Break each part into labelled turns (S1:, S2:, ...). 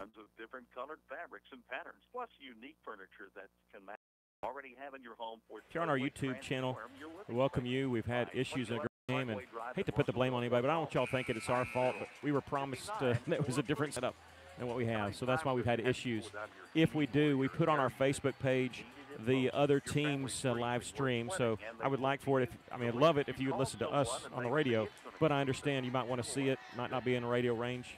S1: tons of different colored fabrics and patterns, plus unique furniture that can match already have in your home.
S2: If you're on our YouTube channel, we welcome you. We've had issues in the game, and hate to put the blame on anybody, but I don't want y'all thinking it's our fault. But we were promised that it was a different setup than what we have, so that's why we've had issues. If we do, we put on our Facebook page the other team's live stream, so I would like for it, I'd love it if you would listen to us on the radio, but I understand you might want to see it, might not be in radio range.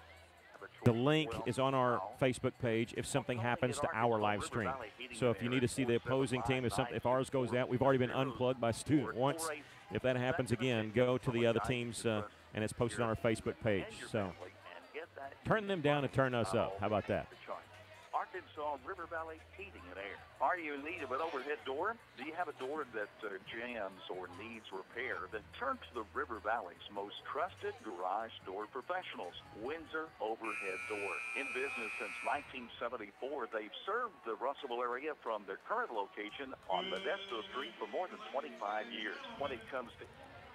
S2: The link is on our Facebook page if something happens to our live stream. So if you need to see the opposing team, if ours goes out, we've already been unplugged by student once. If that happens again, go to the other teams, and it's posted on our Facebook page. So turn them down and turn us up. How about that?
S1: Arkansas River Valley Heating and Air. Are you in need of an overhead door? Do you have a door that jams or needs repair? Then turn to the River Valley's most trusted garage door professionals, Windsor Overhead Door. In business since 1974, they've served the Russellville area from their current location on Modesto Street for more than 25 years. When it comes to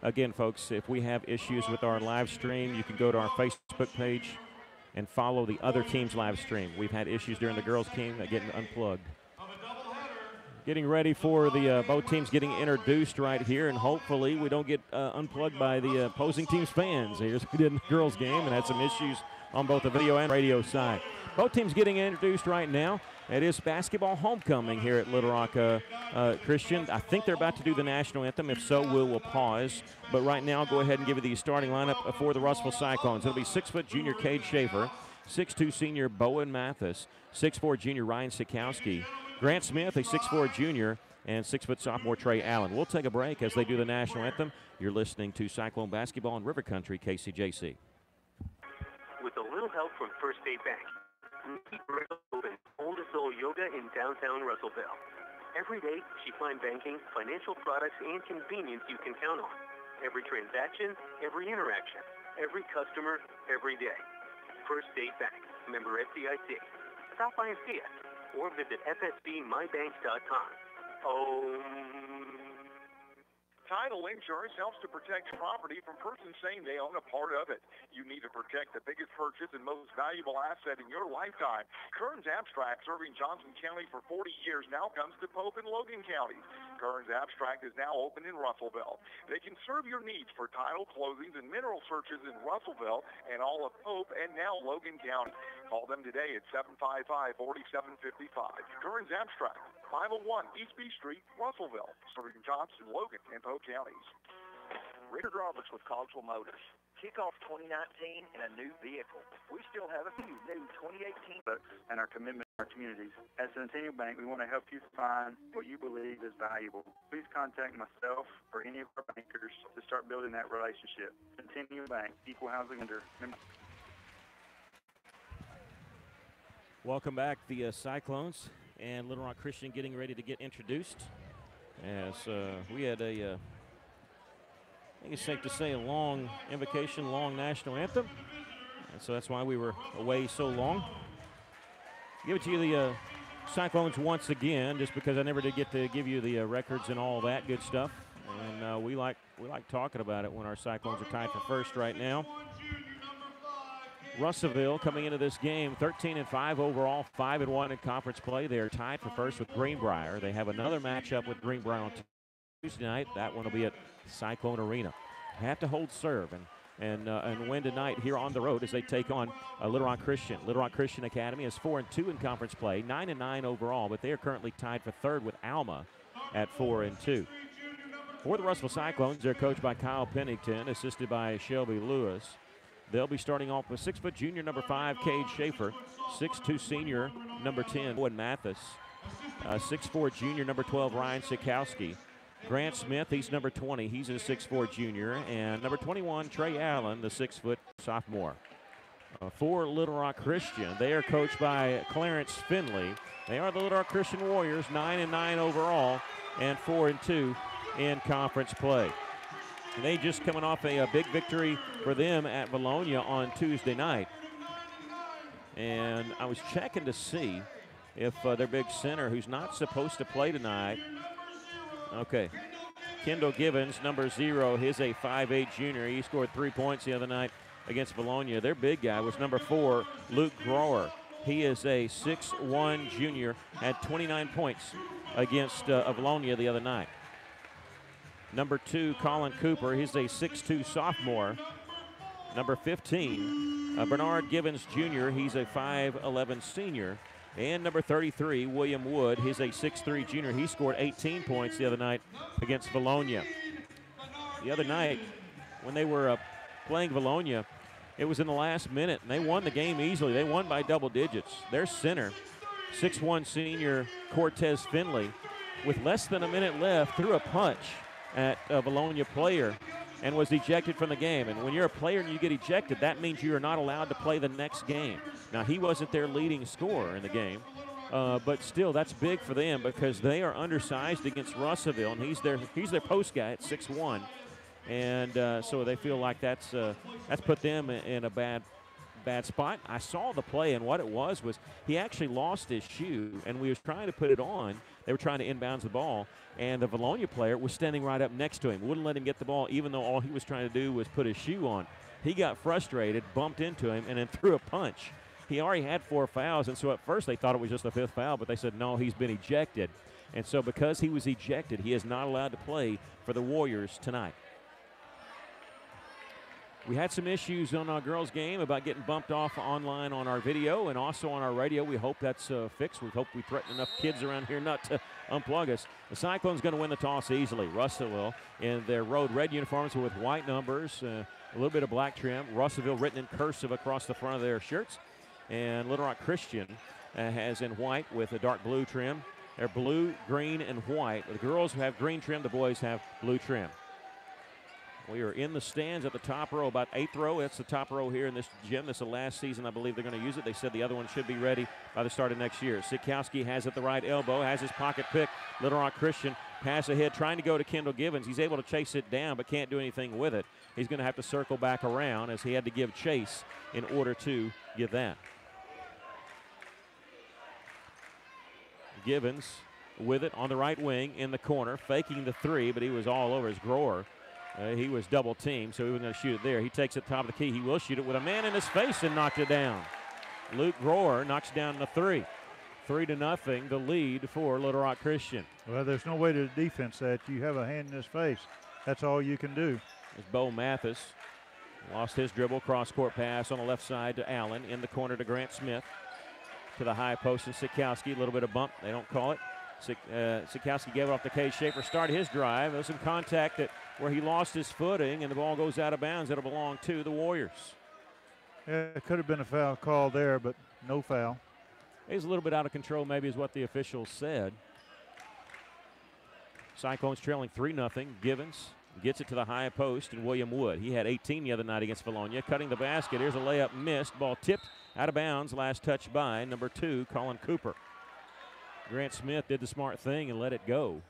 S2: again, folks, if we have issues with our live stream, you can go to our Facebook page and follow the other team's live stream. We've had issues during the girls' game that getting unplugged. Getting ready for the both teams getting introduced right here, and hopefully we don't get unplugged by the opposing team's fans. Here's we did in the girls' game and had some issues on both the video and radio side. Both teams getting introduced right now. It is basketball homecoming here at Little Rock Christian. I think they're about to do the national anthem. If so, we'll pause. But right now, I'll go ahead and give you the starting lineup for the Russellville Cyclones. It'll be 6-foot junior Cade Schaefer, 6'2 senior Bowen Mathis, 6'4 junior Ryan Sikowski, Grant Smith, a 6'4 junior, and 6-foot sophomore Trey Allen. We'll take a break as they do the national anthem. You're listening to Cyclone Basketball in River Country, KCJC.
S3: With a little help from First State Bank, we open oldest soul yoga in downtown Russellville. Every day, she finds banking, financial products, and convenience you can count on. Every transaction, every interaction, every customer, every day. First State Bank, member FDIC. Stop by and see us, or visit fsbmybank.com.
S4: Title insurance helps to protect property from persons saying they own a part of it. You need to protect the biggest purchase and most valuable asset in your lifetime. Kearns Abstract, serving Johnson County for 40 years, now comes to Pope and Logan counties. Kearns Abstract is now open in Russellville. They can serve your needs for title closings and mineral searches in Russellville and all of Pope and now Logan County. Call them today at 755-4755. Kearns Abstract, 501 East B Street, Russellville, serving Johnson, Logan, and Pope counties.
S1: Richard Roberts with Cogswell Motors. Kick off 2019 in a new vehicle. We still have a few new 2018
S5: and our commitment to our communities. At Centennial Bank, we want to help you find what you believe is valuable. Please contact myself or any of our bankers to start building that relationship. Centennial Bank, equal housing lender.
S2: Welcome back, the Cyclones and Little Rock Christian getting ready to get introduced. As we had I think it's safe to say, a long invocation, long national anthem. And so that's why we were away so long. Give it to you, the Cyclones, once again, just because I never did get to give you the records and all that good stuff. And we like talking about it when our Cyclones are tied for first right now. Russellville coming into this game 13-5 overall, 5-1 in conference play. They are tied for first with Greenbrier. They have another matchup with Greenbrier on Tuesday night. That one will be at Cyclone Arena. Have to hold serve and win tonight here on the road as they take on Little Rock Christian. Little Rock Christian Academy is 4-2 in conference play, 9-9 overall, but they are currently tied for third with Alma at 4-2. For the Russellville Cyclones, they're coached by Kyle Pennington, assisted by Shelby Lewis. They'll be starting off with 6-foot junior number 5, Cade Schaefer, 6'2 senior number 10, Owen Mathis, 6'4 junior number 12, Ryan Sikowski. Grant Smith, he's number 20. He's a 6'4 junior. And number 21, Trey Allen, the 6-foot sophomore. For Little Rock Christian, they are coached by Clarence Finley. They are the Little Rock Christian Warriors, 9-9 overall and 4-2 in conference play. They just coming off a big victory for them at Bologna on Tuesday night. And I was checking to see if their big center, who's not supposed to play tonight, okay, Kendall Givens, number 0, he's a 5'8 junior. He scored 3 points the other night against Bologna. Their big guy was number 4, Luke Grower. He is a 6'1 junior, had 29 points against Avalonia the other night. Number 2, Colin Cooper, he's a 6'2 sophomore. Number 15, Bernard Givens Jr., he's a 5'11 senior. And number 33, William Wood, he's a 6'3 junior. He scored 18 points the other night against Avalonia. The other night, when they were playing Avalonia, it was in the last minute, and they won the game easily. They won by double digits. Their center, 6'1 senior Cortez Finley, with less than a minute left, threw a punch at a Avalonia player and was ejected from the game. And when you're a player and you get ejected, that means you are not allowed to play the next game. Now, he wasn't their leading scorer in the game, but still, that's big for them because they are undersized against Russellville, and he's their post guy at 6'1". And so they feel like that's put them in a bad spot. I saw the play, and what it was he actually lost his shoe, and we was trying to put it on. They were trying to inbounds the ball, and the Avalonia player was standing right up next to him, wouldn't let him get the ball, even though all he was trying to do was put his shoe on. He got frustrated, bumped into him, and then threw a punch. He already had 4 fouls, and so at first they thought it was just a 5th foul, but they said, no, he's been ejected. And so because he was ejected, he is not allowed to play for the Warriors tonight. We had some issues on our girls' game about getting bumped off online on our video and also on our radio. We hope that's fixed. We hope we threaten enough kids around here not to unplug us. The Cyclones going to win the toss easily. Russellville in their road red uniforms with white numbers, a little bit of black trim. Russellville written in cursive across the front of their shirts. And Little Rock Christian has in white with a dark blue trim. They're blue, green, and white. The girls have green trim. The boys have blue trim. We are in the stands at the top row, about 8th row. That's the top row here in this gym. This is the last season I believe they're going to use it. They said the other one should be ready by the start of next year. Sikowski has it the right elbow, has his pocket pick. Little Rock Christian pass ahead, trying to go to Kendall Givens. He's able to chase it down, but can't do anything with it. He's going to have to circle back around as he had to give chase in order to get that. Givens with it on the right wing in the corner, faking the 3, but he was all over his Grower. He was double teamed, so he was going to shoot it there. He takes it top of the key. He will shoot it with a man in his face and knocked it down. Luke Grower knocks down the 3. 3-0, the lead for Little Rock Christian.
S6: Well, there's no way to defense that. You have a hand in his face. That's all you can do.
S2: As Bo Mathis lost his dribble, cross-court pass on the left side to Allen. In the corner to Grant Smith. To the high post and Sikowski. A little bit of bump. They don't call it. Sikowski gave it off to Cade Schaefer. Started his drive. There was some contact where he lost his footing, and the ball goes out of bounds. It'll belong to the Warriors.
S6: Yeah, it could have been a foul call there, but no foul.
S2: He's a little bit out of control, maybe is what the officials said. Cyclones trailing 3-0. Givens gets it to the high post, and William Wood. He had 18 the other night against Avalonia. Cutting the basket. Here's a layup missed. Ball tipped out of bounds. Last touch by number 2, Colin Cooper. Grant Smith did the smart thing and let it go.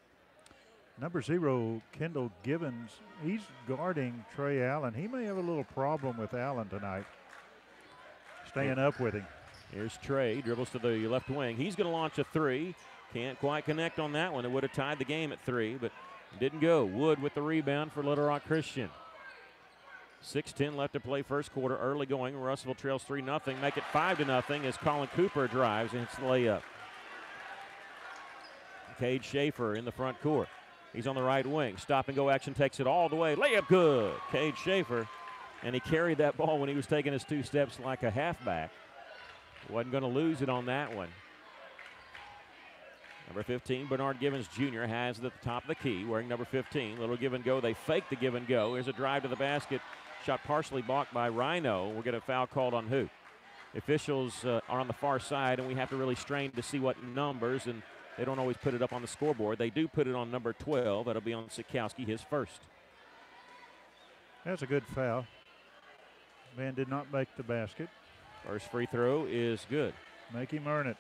S6: Number 0, Kendall Givens, he's guarding Trey Allen. He may have a little problem with Allen tonight, staying up with him.
S2: Here's Trey, dribbles to the left wing. He's going to launch a 3. Can't quite connect on that one. It would have tied the game at 3, but didn't go. Wood with the rebound for Little Rock Christian. 6:10 left to play first quarter. Early going. Russellville trails 3-0. Make it 5-0 as Colin Cooper drives and hits the layup. Cade Schaefer in the front court. He's on the right wing. Stop and go action, takes it all the way. Layup good. Cade Schaefer. And he carried that ball when he was taking his 2 steps like a halfback. Wasn't going to lose it on that one. Number 15, Bernard Givens Jr. has it at the top of the key, wearing number 15. Little give and go. They fake the give and go. Here's a drive to the basket. Shot partially blocked by Rhino. We'll get a foul called on who? The officials are on the far side, and we have to really strain to see what numbers, and they don't always put it up on the scoreboard. They do put it on number 12. That'll be on Sikowski, his first.
S6: That's a good foul. Man did not make the basket.
S2: First free throw is good.
S6: Make him earn it.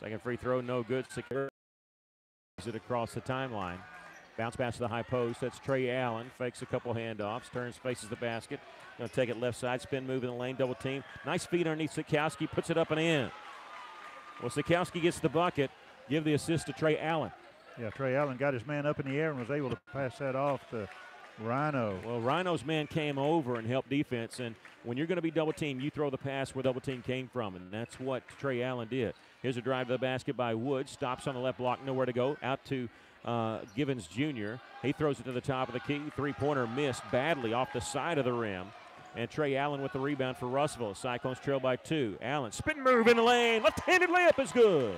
S2: Second free throw, no good. Secure it across the timeline. Bounce pass to the high post. That's Trey Allen. Fakes a couple handoffs. Turns, faces the basket. Going to take it left side. Spin move in the lane. Double team. Nice feed underneath Sikowski. Puts it up and in. Well, Sikowski gets the bucket. Give the assist to Trey Allen.
S6: Yeah, Trey Allen got his man up in the air and was able to pass that off to Rhino.
S2: Well, Rhino's man came over and helped defense, and when you're going to be double teamed, you throw the pass where double team came from, and that's what Trey Allen did. Here's a drive to the basket by Wood. Stops on the left block, nowhere to go. Out to Givens Jr. He throws it to the top of the key. Three-pointer missed badly off the side of the rim. And Trey Allen with the rebound for Russellville. Cyclones trail by 2. Allen, spin move in the lane. Left-handed layup is good.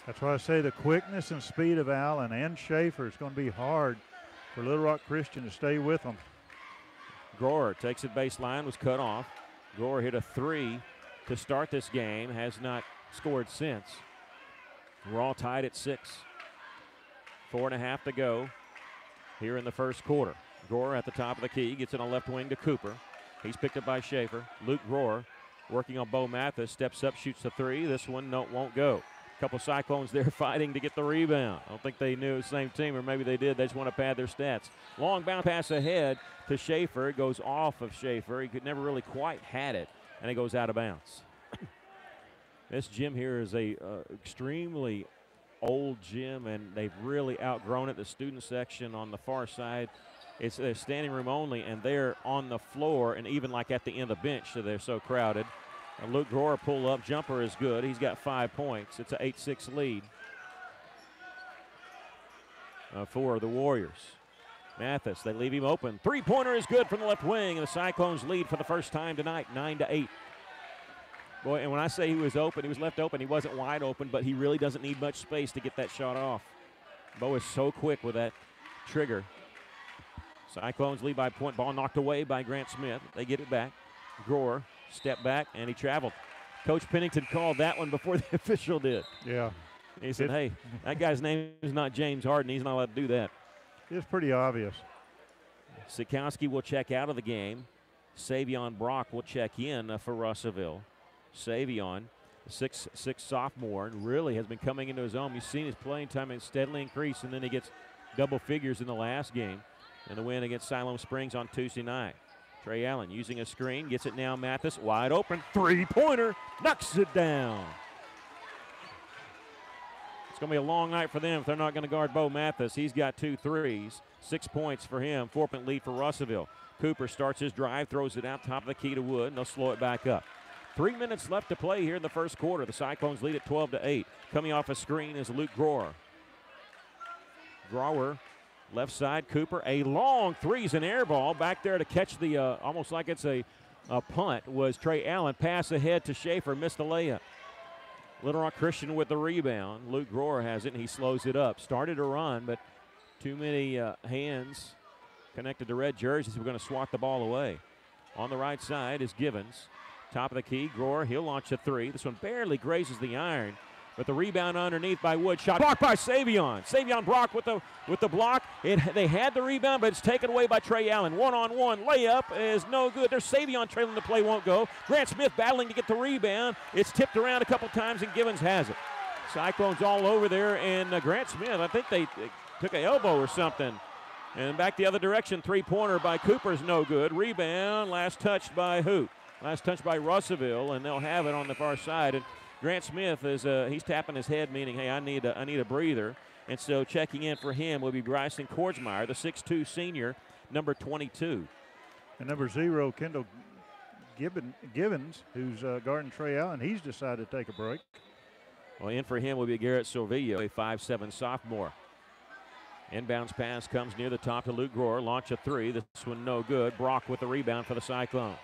S6: That's why I say the quickness and speed of Allen and Schaefer is going to be hard for Little Rock Christian to stay with them.
S2: Grower takes it baseline, was cut off. Grower hit a 3 to start this game. Has not scored since. We're all tied at 6. 4.5 to go here in the first quarter. Grower at the top of the key, gets it on left wing to Cooper. He's picked up by Schaefer. Luke Grower working on Bo Mathis, steps up, shoots the 3. This one won't go. A couple Cyclones there fighting to get the rebound. I don't think they knew it was the same team, or maybe they did. They just want to pad their stats. Long bounce pass ahead to Schaefer. It goes off of Schaefer. He could never really quite had it, and it goes out of bounds. This gym here is a extremely old gym, and they've really outgrown it. The student section on the far side, it's a standing room only, and they're on the floor and even like at the end of the bench, so they're so crowded. And Luke Grower pull-up jumper is good. He's got 5 points. It's an 8-6 lead for the Warriors. Mathis, they leave him open. Three-pointer is good from the left wing, and the Cyclones lead for the first time tonight, 9-8. Boy, and when I say he was open, he was left open. He wasn't wide open, but he really doesn't need much space to get that shot off. Bo is so quick with that trigger. Cyclones lead by a point. Ball knocked away by Grant Smith. They get it back. Grower step back, and he traveled. Coach Pennington called that one before the official did.
S6: Yeah.
S2: He said, hey, that guy's name is not James Harden. He's not allowed to do that.
S6: It's pretty obvious.
S2: Sikowski will check out of the game. Savion Brock will check in for Russellville. Savion, 6'6" sophomore, and really has been coming into his own. You've seen his playing time and steadily increase, and then he gets double figures in the last game in the win against Siloam Springs on Tuesday night. Trey Allen using a screen, gets it now. Mathis wide open, three-pointer, knocks it down. It's going to be a long night for them if they're not going to guard Bo Mathis. He's got 2 threes, 6 points for him, 4-point lead for Russellville. Cooper starts his drive, throws it out top of the key to Wood, and they'll slow it back up. 3 minutes left to play here in the first quarter. The Cyclones lead at 12-8. Coming off a screen is Luke Grower. Grower, left side, Cooper, a long three's an air ball. Back there to catch the, almost like it's a punt, was Trey Allen. Pass ahead to Schaefer, missed the layup. Little Rock Christian with the rebound. Luke Grower has it, and he slows it up. Started to run, but too many hands connected to red jerseys. We're going to swat the ball away. On the right side is Givens. Top of the key, Grower, he'll launch a 3. This one barely grazes the iron, but the rebound underneath by Wood. Shot blocked by Savion. Savion Brock with the block. They had the rebound, but it's taken away by Trey Allen. One-on-one layup is no good. There's Savion trailing the play, won't go. Grant Smith battling to get the rebound. It's tipped around a couple times, and Givens has it. Cyclones all over there, and Grant Smith, I think they took an elbow or something. And back the other direction, three-pointer by Cooper's no good. Rebound, last touched by who? Last touch by Russellville, and they'll have it on the far side. And Grant Smith is he's tapping his head, meaning, hey, I need a breather. And so checking in for him will be Bryson Kordsmeyer, the 6'2 senior, number 22.
S6: And number 0, Kendall Givens, who's guarding Trey Allen. He's decided to take a break.
S2: Well, in for him will be Garrett Silvillo, a 5'7 sophomore. Inbounds pass comes near the top to Luke Grower. Launch a 3. This one no good. Brock with the rebound for the Cyclones.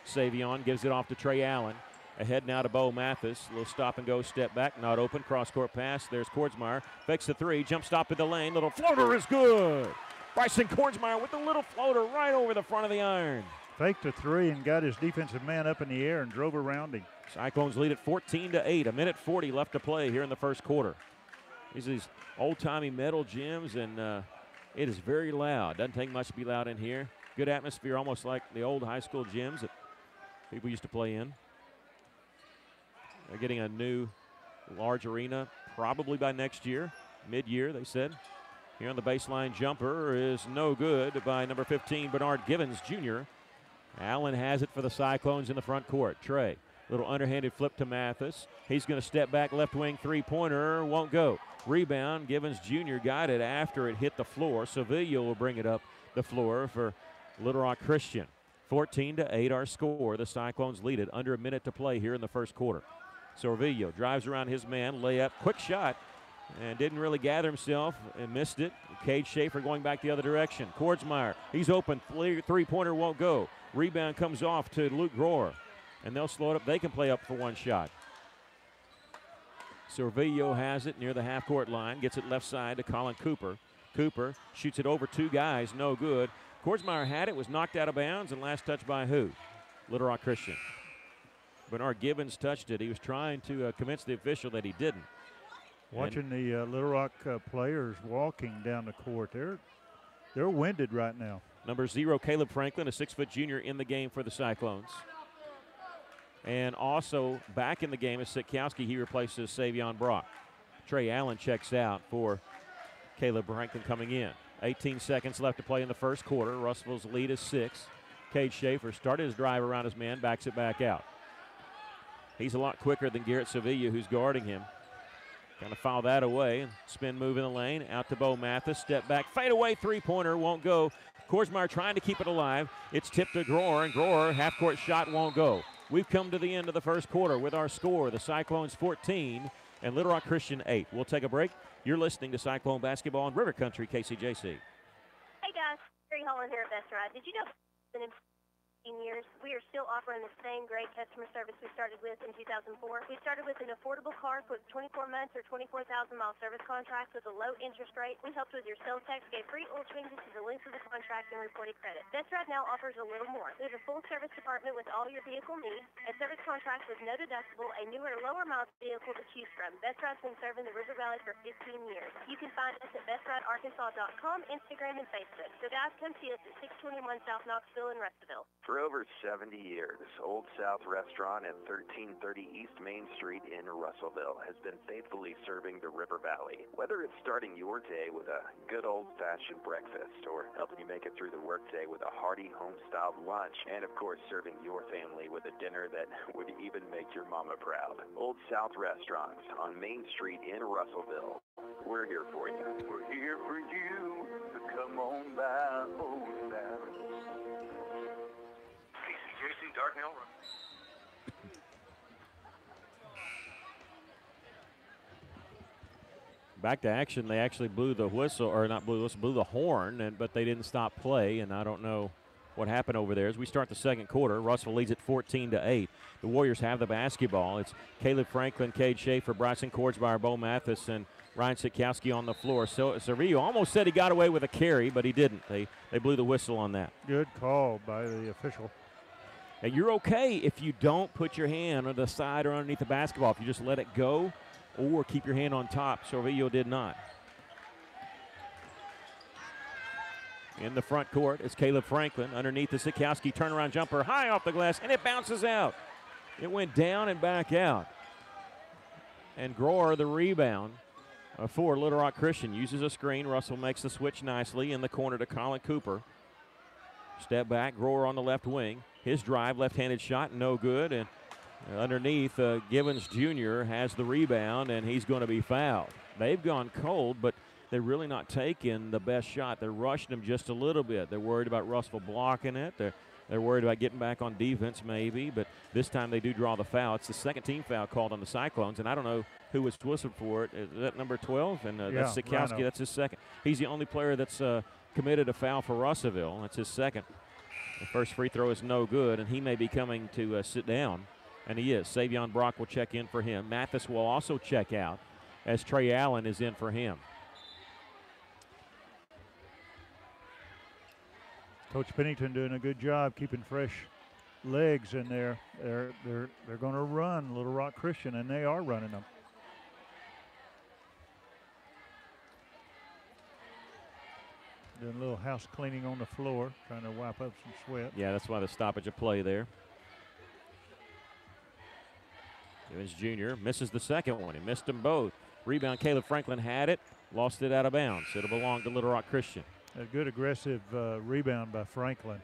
S2: Savion gives it off to Trey Allen. Ahead now to Bo Mathis. A little stop and go, step back, not open. Cross-court pass. There's Kordsmeyer. Fakes the 3. Jump stop in the lane. Little floater is good. Bryson Kordsmeyer with the little floater right over the front of the iron.
S6: Faked a 3 and got his defensive man up in the air and drove around him.
S2: Cyclones lead at 14-8. 1:40 left to play here in the first quarter. These old-timey metal gyms, and it is very loud. Doesn't take much to be loud in here. Good atmosphere, almost like the old high school gyms that people used to play in. They're getting a new large arena probably by next year, mid-year, they said. Here on the baseline jumper is no good by number 15, Bernard Givens Jr. Allen has it for the Cyclones in the front court. Trey, little underhanded flip to Mathis. He's going to step back, left wing three-pointer, won't go. Rebound, Givens Jr. got it after it hit the floor. Sevilla will bring it up the floor for Little Rock Christian. 14-8 our score. The Cyclones lead it. Under a minute to play here in the first quarter. Servillo drives around his man, layup, quick shot, and didn't really gather himself and missed it. Cade Schaefer going back the other direction. Kordsmeyer, he's open, three-pointer won't go. Rebound comes off to Luke Grohr, and they'll slow it up. They can play up for one shot. Servillo has it near the half-court line, gets it left side to Colin Cooper. Cooper shoots it over two guys, no good. Kordsmeyer had it, was knocked out of bounds, and last touch by who? Little Rock Christian. Bernard Gibbons touched it. He was trying to convince the official that he didn't.
S6: Watching the Little Rock players walking down the court, they're winded right now.
S2: Number 0, Caleb Franklin, a 6-foot junior in the game for the Cyclones. And also back in the game is Sitkowski. He replaces Savion Brock. Trey Allen checks out for Caleb Franklin coming in. 18 seconds left to play in the first quarter. Russellville's lead is 6. Cade Schaefer started his drive around his man, backs it back out. He's a lot quicker than Garrett Sevilla, who's guarding him. Going to foul that away. Spin move in the lane. Out to Bo Mathis. Step back. Fade away. Three-pointer. Won't go. Kordsmeyer trying to keep it alive. It's tipped to Grohr, and Grohr, half-court shot won't go. We've come to the end of the first quarter with our score. The Cyclones 14 and Little Rock Christian 8. We'll take a break. You're listening to Cyclone Basketball on River Country, KCJC.
S7: Hey, guys. Terry Holland here at Best Ride. Did you know in 15 years, we are still offering the same great customer service we started with in 2004. We started with an affordable car with 24 months or 24,000-mile service contracts with a low interest rate. We helped with your sales tax, gave free oil changes to the length of the contract, and reported credit. Best Ride now offers a little more. There's a full service department with all your vehicle needs, a service contract with no deductible, a newer, lower-miles vehicle to choose from. Best Ride's been serving the River Valley for 15 years. You can find us at BestRideArkansas.com, Instagram, and Facebook. So, guys, come see us at 621 South Knoxville in Russellville.
S1: For over 70 years, Old South Restaurant at 1330 East Main Street in Russellville has been faithfully serving the River Valley. Whether it's starting your day with a good old-fashioned breakfast or helping you make it through the workday with a hearty home-styled lunch, and of course serving your family with a dinner that would even make your mama proud. Old South Restaurants on Main Street in Russellville. We're here for you. We're here for you. So come on by Old South.
S3: KCJC Dartnell.
S2: Back to action. They actually blew the whistle, or not blew the whistle, blew the horn, but they didn't stop play, and I don't know what happened over there. As we start the second quarter, Russellville leads at 14-8. The Warriors have the basketball. It's Caleb Franklin, Cade Schaefer, Bryson Kordsmeyer, Bo Mathis, and Ryan Sitkowski on the floor. So Servillo almost said he got away with a carry, but he didn't. They blew the whistle on that.
S6: Good call by the official.
S2: And you're okay if you don't put your hand on the side or underneath the basketball. If you just let it go or keep your hand on top. Servillo did not. In the front court is Caleb Franklin. Underneath the Sitkowski turnaround jumper, high off the glass, and it bounces out. It went down and back out. And Grohr, the rebound for Little Rock Christian, uses a screen. Russell makes the switch nicely in the corner to Colin Cooper. Step back, Grohr on the left wing. His drive, left-handed shot, no good. And underneath, Givens Jr. has the rebound, and he's going to be fouled. They've gone cold, but they're really not taking the best shot. They're rushing him just a little bit. They're worried about Russell blocking it. They're worried about getting back on defense maybe, but this time they do draw the foul. It's the second team foul called on the Cyclones, and I don't know who was whistled for it. Is that number 12? And that's Sitkowski. That's his second. He's the only player that's committed a foul for Russellville. That's his second. The first free throw is no good, and he may be coming to sit down, and he is. Savion Brock will check in for him. Mathis will also check out as Trey Allen is in for him.
S6: Coach Pennington doing a good job keeping fresh legs in there. They're going to run Little Rock Christian, and they are running them. Doing a little house cleaning on the floor, trying to wipe up some sweat.
S2: Yeah, that's why the stoppage of play there. Givens Jr. misses the second one. He missed them both. Rebound, Caleb Franklin had it, lost it out of bounds. It'll belong to Little Rock Christian.
S6: A good aggressive rebound by Franklin.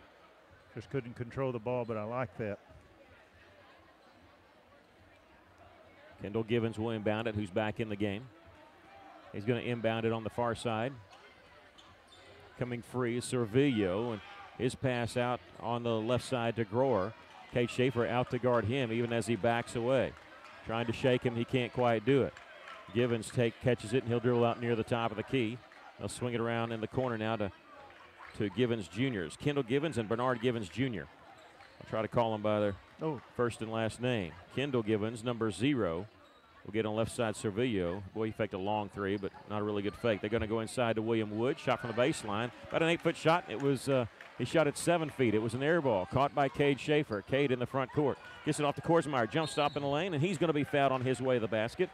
S6: Just couldn't control the ball, but I like that.
S2: Kendall Givens will inbound it, who's back in the game. He's going to inbound it on the far side. Coming free is Servillo, and his pass out on the left side to Grohr. Cade Schaefer out to guard him even as he backs away. Trying to shake him, he can't quite do it. Givens catches it, and he'll dribble out near the top of the key. They'll swing it around in the corner now to Givens Jr.'s. Kendall Givens and Bernard Givens Jr. I'll try to call them by their first and last name. Kendall Givens, number 0. We'll get on left side Servillo. Boy, he faked a long 3, but not a really good fake. They're going to go inside to William Wood. Shot from the baseline. About an 8-foot shot. It was he shot at 7 feet. It was an air ball caught by Cade Schaefer. Cade in the front court. Gets it off to Korsmeyer. Jump stop in the lane, and he's going to be fouled on his way to the basket.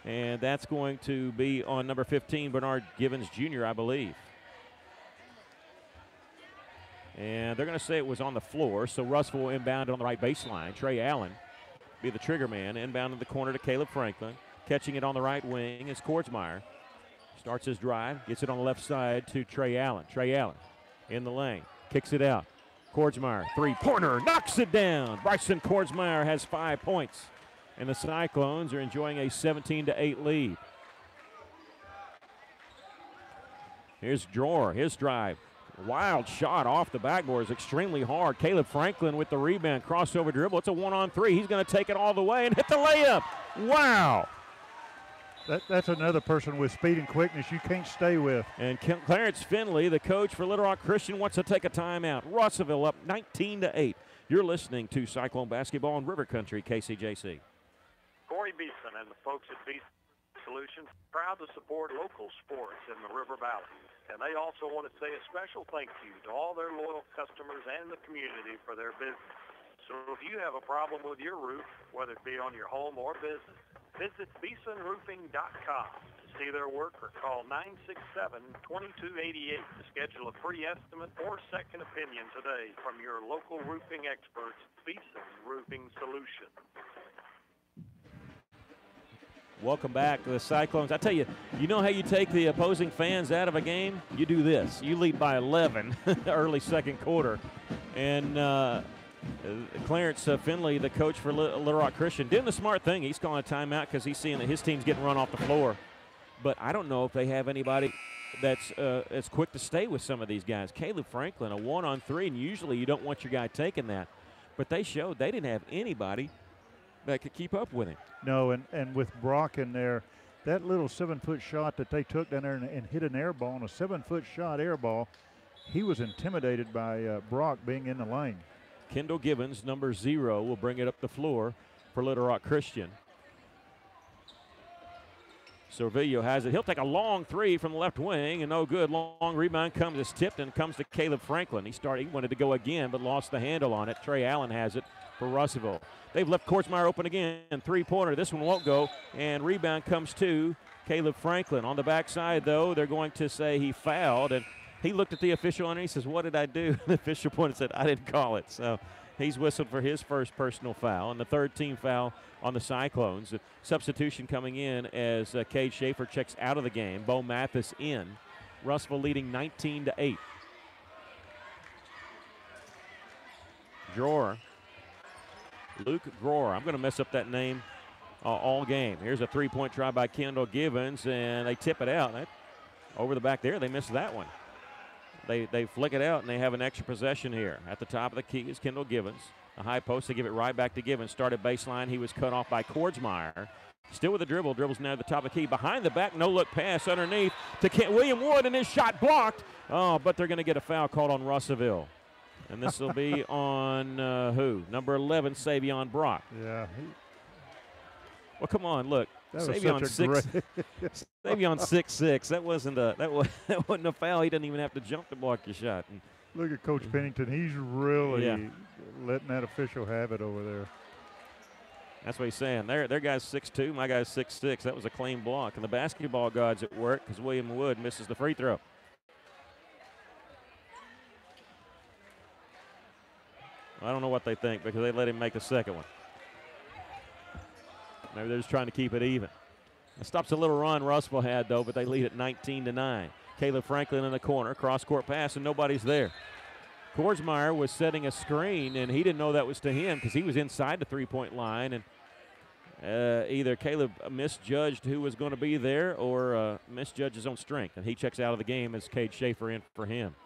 S2: And that's going to be on number 15, Bernard Givens Jr., I believe. And they're going to say it was on the floor, so Russell will inbound on the right baseline. Trey Allen be the trigger man. Inbound in the corner to Caleb Franklin. Catching it on the right wing is Korsmeyer. Starts his drive, gets it on the left side to Trey Allen. Trey Allen in the lane, kicks it out. Korsmeyer, three-pointer, knocks it down. Bryson Korsmeyer has 5 points. And the Cyclones are enjoying a 17-8 lead. Here's Drawer, his drive. Wild shot off the backboard is extremely hard. Caleb Franklin with the rebound, crossover dribble. It's a 1-on-3. He's going to take it all the way and hit the layup. Wow.
S6: That's another person with speed and quickness you can't stay with.
S2: And Clarence Finley, the coach for Little Rock Christian, wants to take a timeout. Russellville up 19-8. You're listening to Cyclone Basketball in River Country, KCJC.
S8: Corey Beeson and the folks at Beeson Solutions proud to support local sports in the River Valley. And they also want to say a special thank you to all their loyal customers and the community for their business. So if you have a problem with your roof, whether it be on your home or business, visit BeesonRoofing.com to see their work or call 967-2288 to schedule a free estimate or second opinion today from your local roofing experts, Beeson Roofing Solutions.
S2: Welcome back to the Cyclones. I tell you, you know how you take the opposing fans out of a game? You do this. You lead by 11 early second quarter. And Clarence Finley, the coach for Little Rock Christian, doing the smart thing. He's calling a timeout because he's seeing that his team's getting run off the floor. But I don't know if they have anybody that's as quick to stay with some of these guys. Caleb Franklin, a 1-on-3, and usually you don't want your guy taking that. But they showed they didn't have anybody that could keep up with him.
S6: No, and with Brock in there, that little 7-foot shot that they took down there and hit an air ball, and a 7-foot shot air ball, he was intimidated by Brock being in the lane.
S2: Kendall Givens, number 0, will bring it up the floor for Little Rock Christian. Servillo has it. He'll take a long 3 from the left wing, and no good. Long rebound comes, it's tipped, and comes to Caleb Franklin. He wanted to go again, but lost the handle on it. Trey Allen has it for Russellville. They've left Korsmeyer open again. 3-pointer. This one won't go, and rebound comes to Caleb Franklin. On the backside, though, they're going to say he fouled, and he looked at the official and he says, "What did I do?" The official pointed and said, "I didn't call it." So he's whistled for his first personal foul, and the third team foul on the Cyclones. The substitution coming in as Cade Schaefer checks out of the game. Bo Mathis in. Russellville leading 19-8. Drawer. Luke Grohr. I'm going to mess up that name all game. Here's a 3-point try by Kendall Givens, and they tip it out. Over the back there, they missed that one. They flick it out, and they have an extra possession here. At the top of the key is Kendall Givens. A high post, they give it right back to Givens. Started baseline, he was cut off by Korsmeyer. Still with the dribble, dribbles now to the top of the key. Behind the back, no-look pass underneath to William Wood, and his shot blocked. Oh, but they're going to get a foul called on Russellville. And this will be on who? Number 11, Savion Brock.
S6: Yeah.
S2: Well, come on, look.
S6: Savion's
S2: 6'6". That wasn't a foul. He doesn't even have to jump to block your shot. And
S6: look at Coach Pennington. He's really letting that official have it over there.
S2: That's what he's saying. Their guy's 6'2", my guy's 6'6". That was a clean block. And the basketball gods at work because William Wood misses the free throw. I don't know what they think because they let him make the second one. Maybe they're just trying to keep it even. It stops a little run Russellville had, though, but they lead at 19-9. Caleb Franklin in the corner, cross-court pass, and nobody's there. Korsmeyer was setting a screen, and he didn't know that was to him because he was inside the three-point line, Either Caleb misjudged who was going to be there or misjudged his own strength, and he checks out of the game as Cade Schaefer in for him.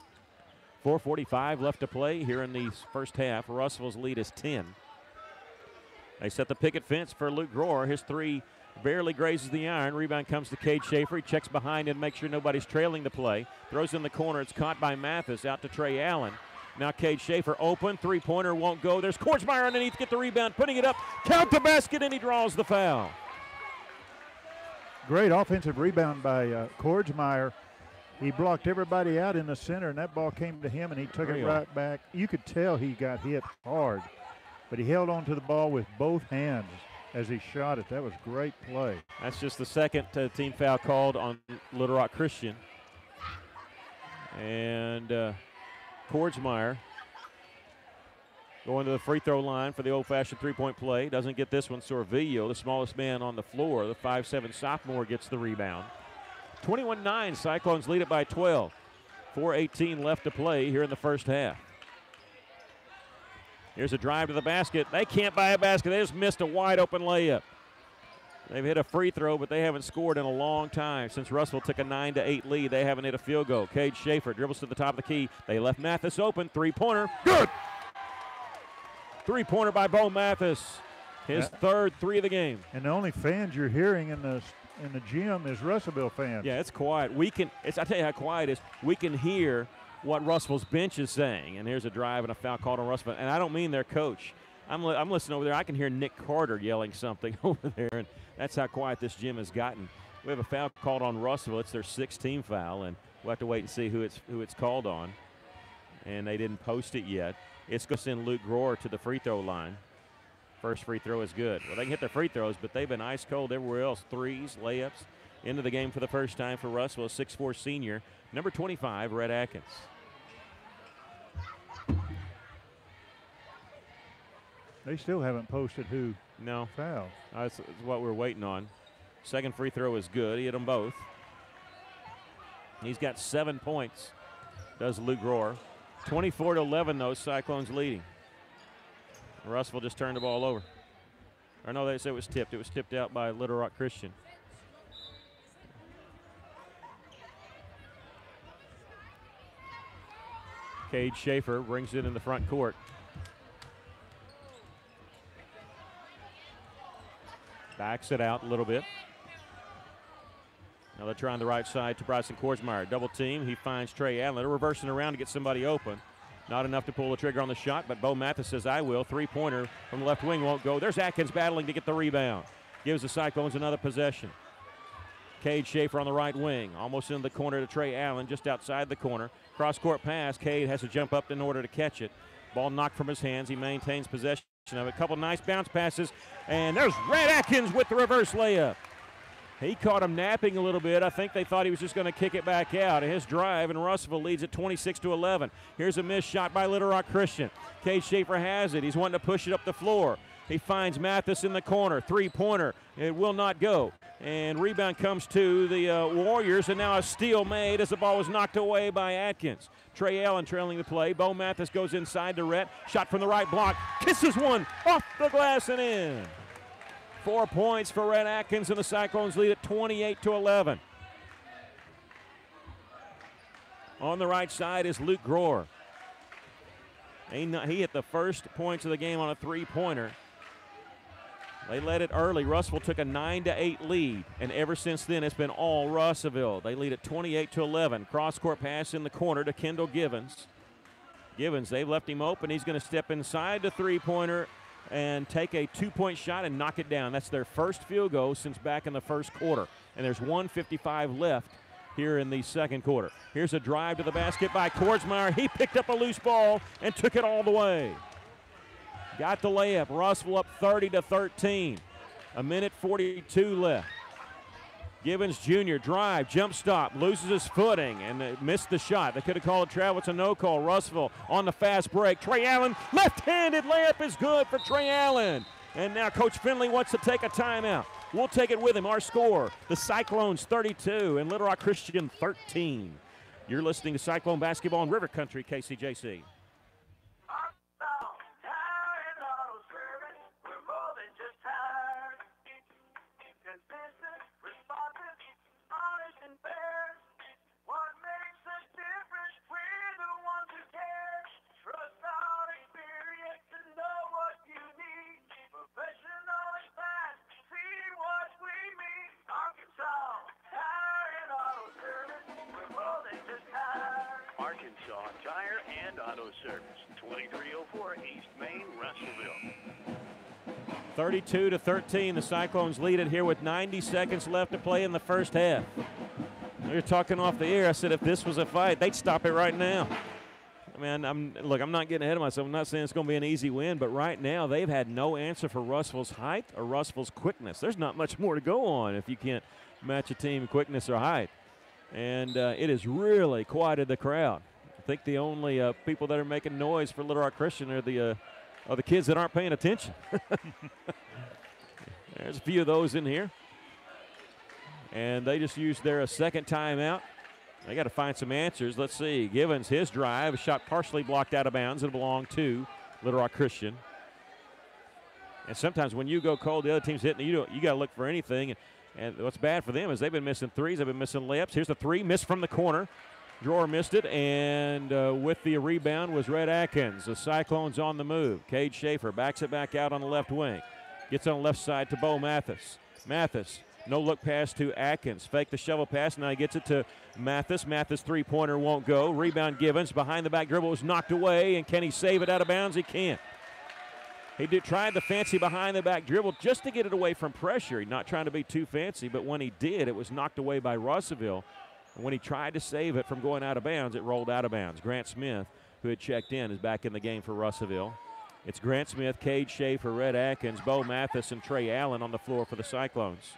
S2: 4:45 left to play here in the first half. Russell's lead is 10. They set the picket fence for Luke Grohr. His three barely grazes the iron. Rebound comes to Cade Schaefer. He checks behind and makes sure nobody's trailing the play. Throws in the corner. It's caught by Mathis out to Trey Allen. Now Cade Schaefer open. Three-pointer won't go. There's Kordsmeyer underneath. Get the rebound. Putting it up. Count the basket, and he draws the foul.
S6: Great offensive rebound by Kordsmeyer. He blocked everybody out in the center, and that ball came to him, and he took it right back. You could tell he got hit hard, but he held on to the ball with both hands as he shot it. That was great play.
S2: That's just the second team foul called on Little Rock Christian. And Kordsmeyer going to the free throw line for the old-fashioned three-point play. Doesn't get this one. Sorvillo, the smallest man on the floor, the 5'7" sophomore, gets the rebound. 21-9, Cyclones lead it by 12. 4:18 left to play here in the first half. Here's a drive to the basket. They can't buy a basket. They just missed a wide-open layup. They've hit a free throw, but they haven't scored in a long time. Since Russell took a 9-8 lead, they haven't hit a field goal. Cade Schaefer dribbles to the top of the key. They left Mathis open. Three-pointer. Good! Three-pointer by Bo Mathis. His third three of the game.
S6: And the only fans you're hearing in the gym is Russellville fans.
S2: Yeah, it's quiet. I tell you how quiet it is. We can hear what Russell's bench is saying. And here's a drive and a foul called on Russellville. And I don't mean their coach. I'm listening over there. I can hear Nick Carter yelling something over there. And that's how quiet this gym has gotten. We have a foul called on Russellville. It's their 6th team foul. And we'll have to wait and see who it's called on. And they didn't post it yet. It's going to send Luke Grohr to the free throw line. First free throw is good. Well, they can hit their free throws, but they've been ice cold everywhere else. Threes, layups. Into the game for the first time for Russell, a 6'4" senior. Number 25, Rhett Atkins.
S6: They still haven't posted who fouled.
S2: That's what we're waiting on. Second free throw is good. He hit them both. He's got 7 points, does Luke Grohr. 24-11, though, Cyclones leading. Russellville just turned the ball over. Or no, they said it was tipped. It was tipped out by Little Rock Christian. Cade Schaefer brings it in the front court. Backs it out a little bit. Now they're trying the right side to Bryson Kordsmeyer. Double team. He finds Trey Allen. They're reversing around to get somebody open. Not enough to pull the trigger on the shot, but Bo Mathis says, I will. Three-pointer from the left wing won't go. There's Atkins battling to get the rebound. Gives the Cyclones another possession. Cade Schaefer on the right wing. Almost in the corner to Trey Allen, just outside the corner. Cross-court pass. Cade has to jump up in order to catch it. Ball knocked from his hands. He maintains possession of it. A couple nice bounce passes. And there's Rhett Atkins with the reverse layup. He caught him napping a little bit. I think they thought he was just going to kick it back out. His drive, and Russellville leads at 26-11. Here's a missed shot by Little Rock Christian. Cade Schaefer has it. He's wanting to push it up the floor. He finds Mathis in the corner. Three-pointer. It will not go. And rebound comes to the Warriors, and now a steal made as the ball was knocked away by Atkins. Trey Allen trailing the play. Bo Mathis goes inside to Rhett. Shot from the right block. Kisses one off the glass and in. 4 points for Rhett Atkins, and the Cyclones lead at 28-11. On the right side is Luke Grohr. He hit the first points of the game on a three-pointer. They led it early. Russellville took a 9-8 lead, and ever since then it's been all Russellville. They lead at 28-11. Cross-court pass in the corner to Kendall Givens. Givens, they've left him open. He's going to step inside the three-pointer and take a two-point shot and knock it down. That's their first field goal since back in the first quarter. And there's 1:55 left here in the second quarter. Here's a drive to the basket by Kordsmeyer. He picked up a loose ball and took it all the way. Got the layup. Russellville up 30-13. 1:42 left. Givens Jr. drive, jump stop, loses his footing, and missed the shot. They could have called a travel. It's a no call. Russellville on the fast break. Trey Allen, left-handed layup is good for Trey Allen. And now Coach Finley wants to take a timeout. We'll take it with him. Our score, the Cyclones 32 and Little Rock Christian 13. You're listening to Cyclone Basketball in River Country, KCJC.
S8: Shaw Tire and Auto Service, 2304 East Main, Russellville.
S2: 32-13, the Cyclones lead it here with 90 seconds left to play in the first half. We were talking off the air. I said if this was a fight, they'd stop it right now. I mean, I'm not getting ahead of myself. I'm not saying it's going to be an easy win, but right now they've had no answer for Russell's height or Russell's quickness. There's not much more to go on if you can't match a team quickness or height. And it has really quieted the crowd. I think the only people that are making noise for Little Rock Christian are the kids that aren't paying attention. There's a few of those in here. And they just used their second timeout. They got to find some answers. Let's see. Givens, his drive, a shot partially blocked out of bounds. It belonged to Little Rock Christian. And sometimes when you go cold, the other team's hitting you got to look for anything. And what's bad for them is they've been missing threes. They've been missing layups. Here's the three, missed from the corner. Drawer missed it, and with the rebound was Red Atkins. The Cyclones on the move. Cade Schaefer backs it back out on the left wing. Gets on the left side to Bo Mathis. Mathis, no look pass to Atkins. Fake the shovel pass, now he gets it to Mathis. Mathis three-pointer won't go. Rebound Givens. Behind the back dribble was knocked away, and can he save it out of bounds? He can't. He tried the fancy behind the back dribble just to get it away from pressure. He's not trying to be too fancy, but when he did, it was knocked away by Russellville. And when he tried to save it from going out of bounds, it rolled out of bounds. Grant Smith, who had checked in, is back in the game for Russellville. It's Grant Smith, Cade Schaefer, Red Atkins, Bo Mathis, and Trey Allen on the floor for the Cyclones.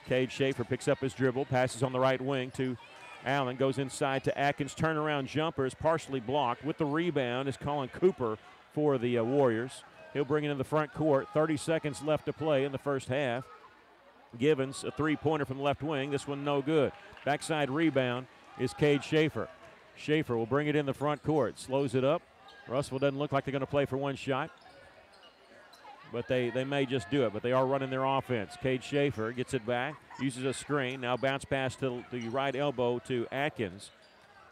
S2: Cade Schaefer picks up his dribble, passes on the right wing to Allen, goes inside to Atkins. Turnaround jumper is partially blocked. With the rebound is Colin Cooper for the Warriors. He'll bring it in the front court. 30 seconds left to play in the first half. Givens, a three-pointer from the left wing. This one no good. Backside rebound is Cade Schaefer. Schaefer will bring it in the front court. Slows it up. Russellville doesn't look like they're going to play for one shot. But they may just do it. But they are running their offense. Cade Schaefer gets it back. Uses a screen. Now bounce pass to the right elbow to Atkins.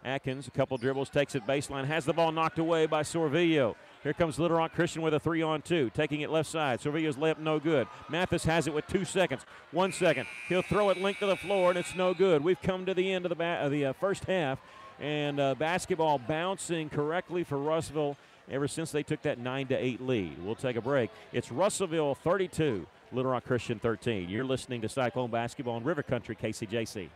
S2: Atkins, a couple dribbles, takes it baseline. Has the ball knocked away by Sorvillo. Here comes Little Rock Christian with a 3-on-2. Taking it left side. Sorvillo's layup no good. Mathis has it with 2 seconds. 1 second. He'll throw it linked to the floor, and it's no good. We've come to the end of the first half. And basketball bouncing correctly for Russellville ever since they took that 9-8 lead. We'll take a break. It's Russellville 32, Little Rock Christian 13. You're listening to Cyclone Basketball on River Country, KCJC.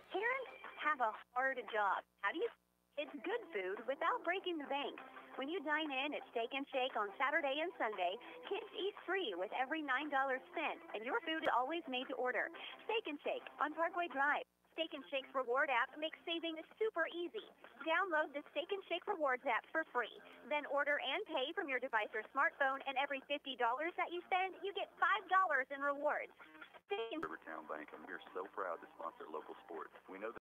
S7: Parents have a hard job. How do you... It's good food without breaking the bank. When you dine in at Steak and Shake on Saturday and Sunday, kids eat free with every $9 spent, and your food is always made to order. Steak and Shake on Parkway Drive. Steak and Shake's reward app makes saving super easy. Download the Steak and Shake Rewards app for free. Then order and pay from your device or smartphone, and every $50 that you spend, you get $5 in rewards.
S1: Rivertown Bank, and we're so proud to sponsor local sports. We know that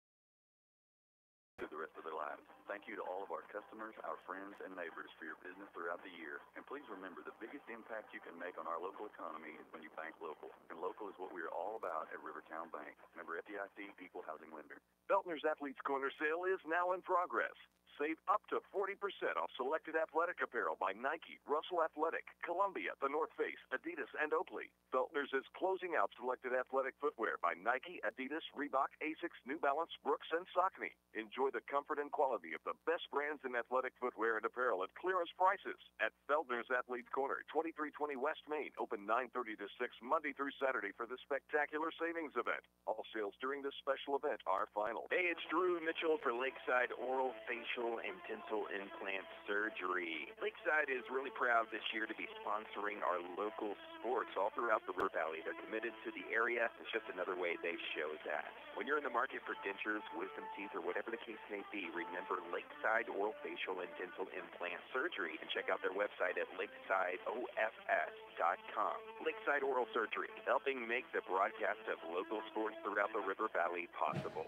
S1: to the rest of their lives. Thank you to all of our customers, our friends, and neighbors for your business throughout the year. And please remember, the biggest impact you can make on our local economy is when you bank local. And local is what we are all about at Rivertown Bank. Member FDIC, Equal Housing Lender.
S4: Beltner's Athletes Corner sale is now in progress. Save up to 40% off selected athletic apparel by Nike, Russell Athletic, Columbia, The North Face, Adidas, and Oakley. Beltner's is closing out selected athletic footwear by Nike, Adidas, Reebok, Asics, New Balance, Brooks, and Saucony. Enjoy the comfort and quality of the best brands in athletic footwear and apparel at clearance prices at Beltner's Athletes Corner, 2320 West Main, open 9:30 to 6 Monday through Saturday for the spectacular savings event. All sales during this special event are final.
S3: Hey, it's Drew Mitchell for Lakeside Oral, Facial, and Dental Implant Surgery. Lakeside is really proud this year to be sponsoring our local sports all throughout the River Valley. They're committed to the area. It's just another way they show that. When you're in the market for dentures, wisdom teeth, or whatever the case may be, remember Lakeside Oral, Facial, and Dental Implant Surgery, and check out their website at lakesideofs.com. Lakeside Oral Surgery, helping make the broadcast of local sports throughout the River Valley possible.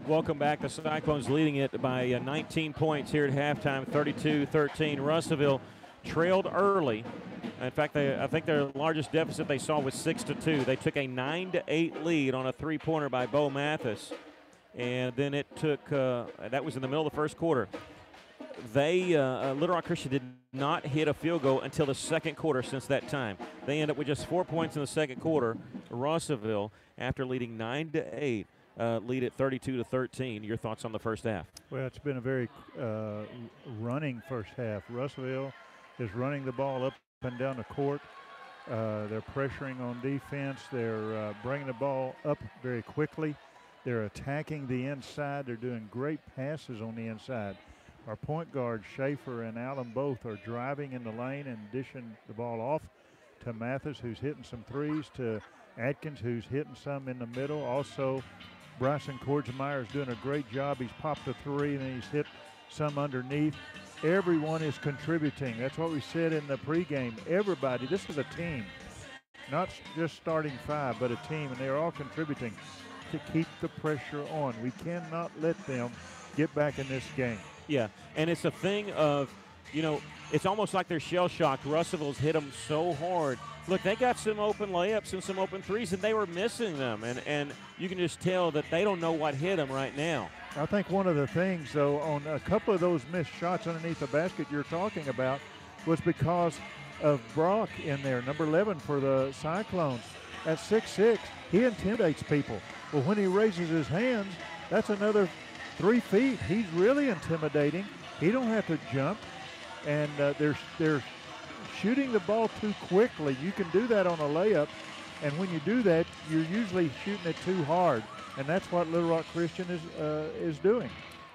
S2: Welcome back. The Cyclones leading it by 19 points here at halftime, 32-13. Russellville trailed early. In fact, I think their largest deficit they saw was 6-2. They took a 9-8 lead on a three-pointer by Bo Mathis, and then it took that was in the middle of the first quarter. They Little Rock Christian did not hit a field goal until the second quarter since that time. They end up with just 4 points in the second quarter. Russellville, after leading 9-8. lead at 32-13. Your thoughts on the first half?
S6: Well, it's been a very running first half. Russellville is running the ball up and down the court. They're pressuring on defense. They're bringing the ball up very quickly. They're attacking the inside. They're doing great passes on the inside. Our point guards, Schaefer and Allen, both are driving in the lane and dishing the ball off to Mathis, who's hitting some threes, to Atkins, who's hitting some in the middle. Also, Bryson Kordsmeyer is doing a great job. He's popped a three and he's hit some underneath. Everyone is contributing. That's what we said in the pregame. Everybody, this is a team, not just starting five, but a team, and they're all contributing to keep the pressure on. We cannot let them get back in this game.
S2: Yeah, and it's a thing of, it's almost like they're shell-shocked. Russellville's hit them so hard. Look, they got some open layups and some open threes, and they were missing them. And you can just tell that they don't know what hit them right now.
S6: I think one of the things, though, on a couple of those missed shots underneath the basket you're talking about was because of Brock in there, number 11 for the Cyclones. At 6'6", he intimidates people. Well, when he raises his hands, that's another 3 feet. He's really intimidating. He don't have to jump. And they're shooting the ball too quickly. You can do that on a layup, and when you do that, you're usually shooting it too hard, and that's what Little Rock Christian is doing.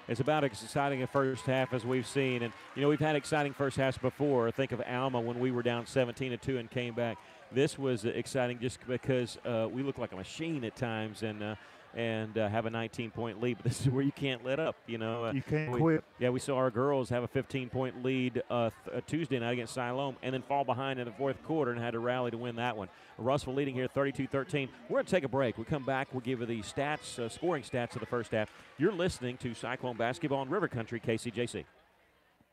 S2: It's about as exciting a first half as we've seen, and we've had exciting first halves before. Think of Alma when we were down 17-2 and came back. This was exciting just because we look like a machine at times, and have a 19-point lead. But this is where you can't let up,
S6: You can't quit.
S2: Yeah, we saw our girls have a 15-point lead Tuesday night against Cyclones and then fall behind in the fourth quarter and had to rally to win that one. Russell leading here 32-13. We're going to take a break. We come back. We'll give you the stats, scoring stats of the first half. You're listening to Cyclone Basketball on River Country, KCJC.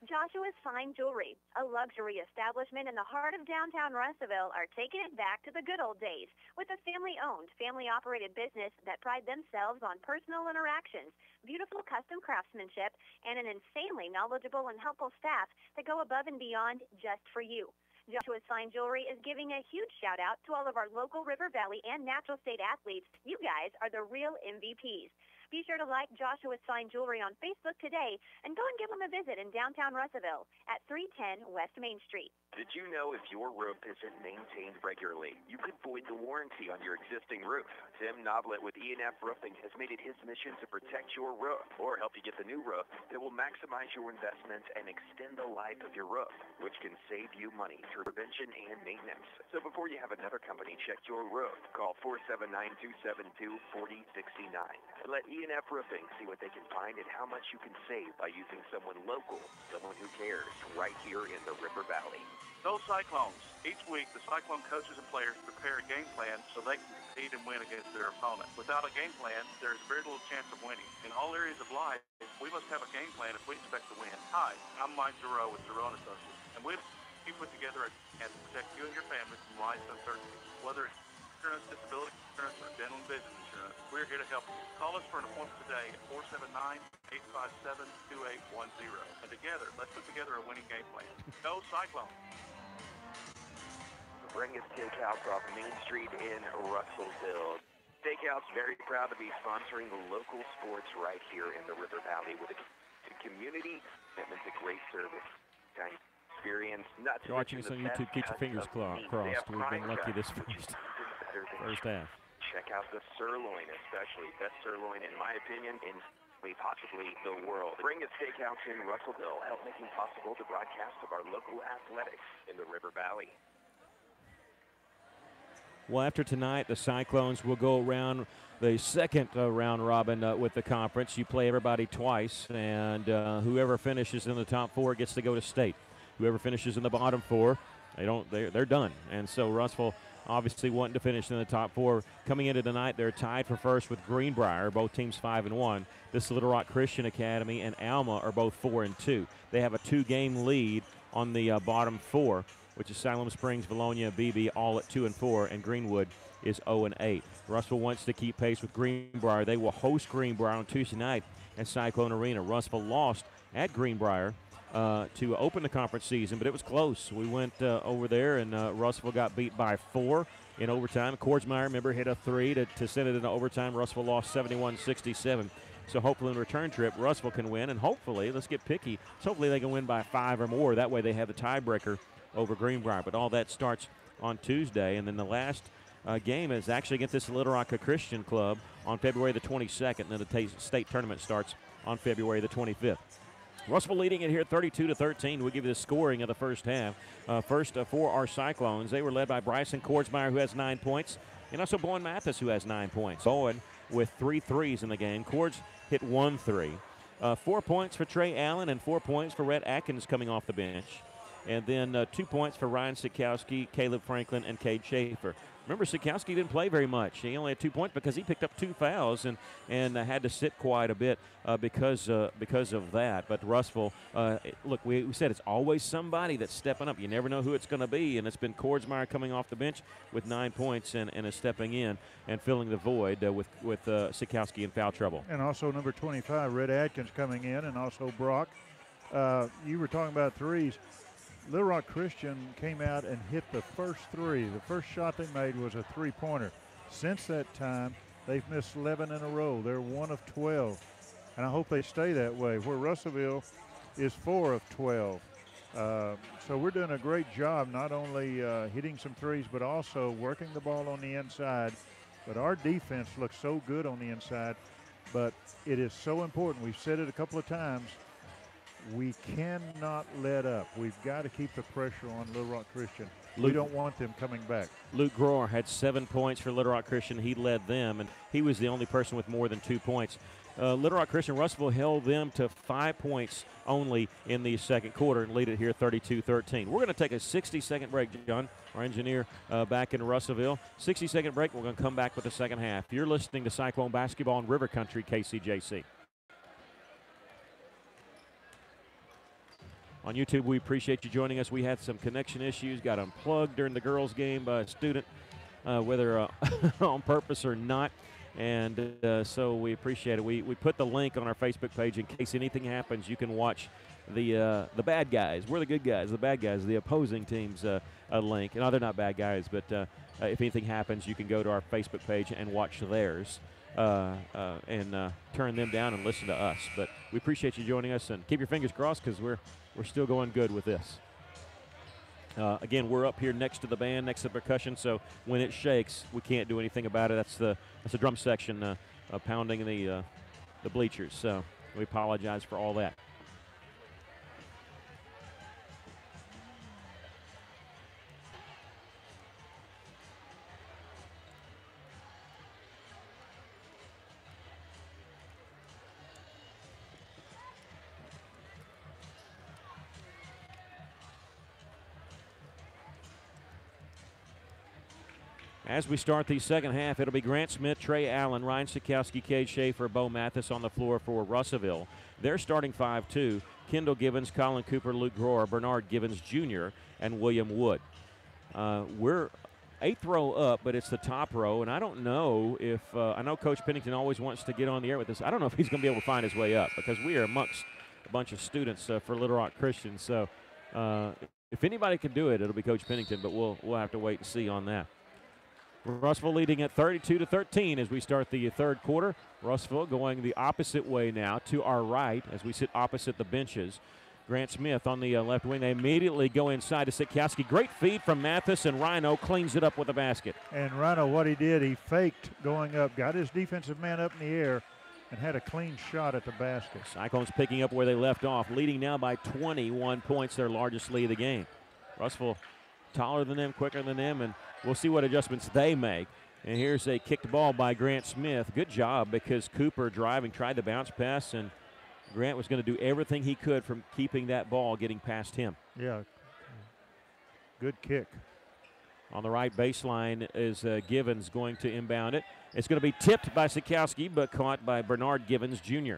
S9: Joshua's Fine Jewelry, a luxury establishment in the heart of downtown Russellville, are taking it back to the good old days with a family-owned, family-operated business that pride themselves on personal interactions, beautiful custom craftsmanship, and an insanely knowledgeable and helpful staff that go above and beyond just for you. Joshua's Fine Jewelry is giving a huge shout-out to all of our local River Valley and Natural State athletes. You guys are the real MVPs. Be sure to like Joshua's Fine Jewelry on Facebook today and go and give them a visit in downtown Russellville at 310 West Main Street.
S1: Did you know if your roof isn't maintained regularly, you could void the warranty on your existing roof? Tim Noblet with E&F Roofing has made it his mission to protect your roof or help you get the new roof that will maximize your investment and extend the life of your roof, which can save you money through prevention and maintenance. So before you have another company check your roof, call 479-272-4069 and let E&F Roofing see what they can find and how much you can save by using someone local, someone who cares, right here in the River Valley.
S8: Go Cyclones. Each week, the Cyclone coaches and players prepare a game plan so they can compete and win against their opponent. Without a game plan, there is very little chance of winning. In all areas of life, we must have a game plan if we expect to win. Hi, I'm Mike Giroux with Giroux & Associates, and we put together a plan to protect you and your family from life's uncertainty. Whether it's insurance, disability insurance, or dental and vision insurance, we're here to help you. Call us for an appointment today at 479-857-2810. And together, let's put together a winning game plan. Go Cyclone!
S1: Bring us Steakhouse off Main Street in Russellville. Steakhouse very proud to be sponsoring the local sports right here in the River Valley with a community commitment to great service. Experience, not
S2: you're watching us on YouTube. Keep your fingers crossed. We've been lucky this first half.
S1: Check out the sirloin, especially best sirloin in my opinion in possibly the world. Bring us Steakhouse in Russellville, help making possible the broadcast of our local athletics in the River Valley.
S2: Well, after tonight, the Cyclones will go around the second round robin with the conference. You play everybody twice, and whoever finishes in the top four gets to go to state. Whoever finishes in the bottom four, they're done. And so Russellville obviously wanting to finish in the top four. Coming into tonight, they're tied for first with Greenbrier, both teams 5-1. This Little Rock Christian Academy and Alma are both 4-2. They have a 2-game lead on the bottom four, which is Salem Springs, Valonia, BB, all at 2-4, and Greenwood is 0-8. Russellville wants to keep pace with Greenbrier. They will host Greenbrier on Tuesday night at Cyclone Arena. Russellville lost at Greenbrier to open the conference season, but it was close. We went over there, and Russellville got beat by 4. in overtime. Kordsmeyer, remember, hit a 3 to send it into overtime. Russellville lost 71-67. So hopefully in the return trip, Russellville can win, and hopefully, let's get picky, hopefully they can win by 5 or more. That way they have the tiebreaker over Greenbrier. But all that starts on Tuesday, and then the last game is actually against this Little Rock Christian Club on February the 22nd, and then the state tournament starts on February the 25th. Russellville leading it here 32-13. We'll give you the scoring of the first half. First for our Cyclones, they were led by Bryson Kordsmeyer, who has 9 points, and also Bowen Mathis, who has 9 points. Bowen with 3 threes in the game. Cords hit 1 3. 4 points for Trey Allen and 4 points for Rhett Atkins coming off the bench. And then 2 points for Ryan Sikowski, Caleb Franklin, and Cade Schaefer. Remember, Sikowski didn't play very much. He only had 2 points because he picked up 2 fouls and had to sit quite a bit because of that. But Russellville, look, we said it's always somebody that's stepping up. You never know who it's going to be, and it's been Kordsmeyer coming off the bench with 9 points and is stepping in and filling the void with Sikowski in foul trouble.
S6: And also number 25, Rhett Atkins coming in, and also Brock. You were talking about threes. Little Rock Christian came out and hit the first 3. The first shot they made was a 3-pointer. Since that time, they've missed 11 in a row. They're 1 of 12, and I hope they stay that way, where Russellville is 4 of 12. So we're doing a great job not only hitting some threes, but also working the ball on the inside. But our defense looks so good on the inside, but it is so important. We've said it a couple of times. We cannot let up. We've got to keep the pressure on Little Rock Christian. We don't want them coming back.
S2: Luke Grohr had 7 points for Little Rock Christian. He led them, and he was the only person with more than 2 points. Little Rock Christian, Russellville held them to 5 points only in the second quarter and lead it here 32-13. We're going to take a 60-second break, John, our engineer back in Russellville. 60-second break. We're going to come back with the second half. You're listening to Cyclone Basketball in River Country, KCJC. On YouTube, we appreciate you joining us. We had some connection issues, got unplugged during the girls' game by a student, whether on purpose or not, and so we appreciate it. We put the link on our Facebook page in case anything happens. You can watch the bad guys. We're the good guys, the bad guys, the opposing team's link. No, they're not bad guys, but if anything happens, you can go to our Facebook page and watch theirs. And turn them down and listen to us. But we appreciate you joining us, and keep your fingers crossed because we're still going good with this. Again, we're up here next to the band, next to the percussion, so when it shakes, we can't do anything about it. That's the drum section pounding the bleachers. So we apologize for all that. As we start the second half, it'll be Grant Smith, Trey Allen, Ryan Sikowski, Cade Schaefer, Bo Mathis on the floor for Russellville. They're starting 5-2. Kendall Givens, Colin Cooper, Luke Grohr, Bernard Givens Jr., and William Wood. We're 8th row up, but it's the top row, and I don't know if I know Coach Pennington always wants to get on the air with us. I don't know if he's going to be able to find his way up because we are amongst a bunch of students for Little Rock Christian. So if anybody can do it, it'll be Coach Pennington, but we'll have to wait and see on that. Russellville leading at 32-13 as we start the third quarter. Russellville going the opposite way now to our right as we sit opposite the benches. Grant Smith on the left wing. They immediately go inside to Sikowski. Great feed from Mathis, and Rhino cleans it up with a basket.
S6: And Rhino, what he did, he faked going up, got his defensive man up in the air, and had a clean shot at the basket.
S2: Cyclones picking up where they left off, leading now by 21 points, their largest lead of the game. Russellville taller than them, quicker than them, and we'll see what adjustments they make. And here's a kicked ball by Grant Smith. Good job because Cooper driving, tried the bounce pass, and Grant was going to do everything he could from keeping that ball getting past him.
S6: Yeah, good kick.
S2: On the right baseline is Givens going to inbound it. It's going to be tipped by Sikowski, but caught by Bernard Givens Jr.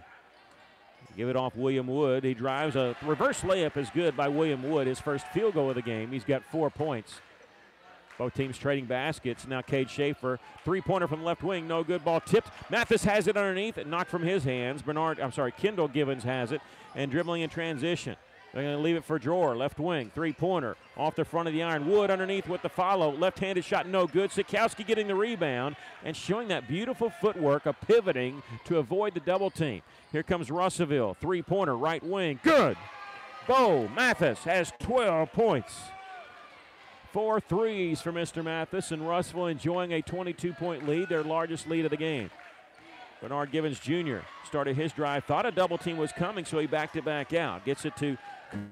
S2: Give it off William Wood. He drives. A reverse layup is good by William Wood, his first field goal of the game. He's got 4 points. Both teams trading baskets. Now Cade Schaefer, three-pointer from the left wing, no good. Ball tipped. Mathis has it underneath, knocked from his hands. Kendall Givens has it, and dribbling in transition. They're going to leave it for Drawer, left wing, three-pointer, off the front of the iron. Wood underneath with the follow. Left-handed shot, no good. Sikowski getting the rebound and showing that beautiful footwork of pivoting to avoid the double team. Here comes Russellville, three-pointer, right wing, good. Bo Mathis has 12 points. 4 threes for Mr. Mathis, and Russellville enjoying a 22-point lead, their largest lead of the game. Bernard Givens Jr. started his drive, thought a double team was coming, so he backed it back out. Gets it to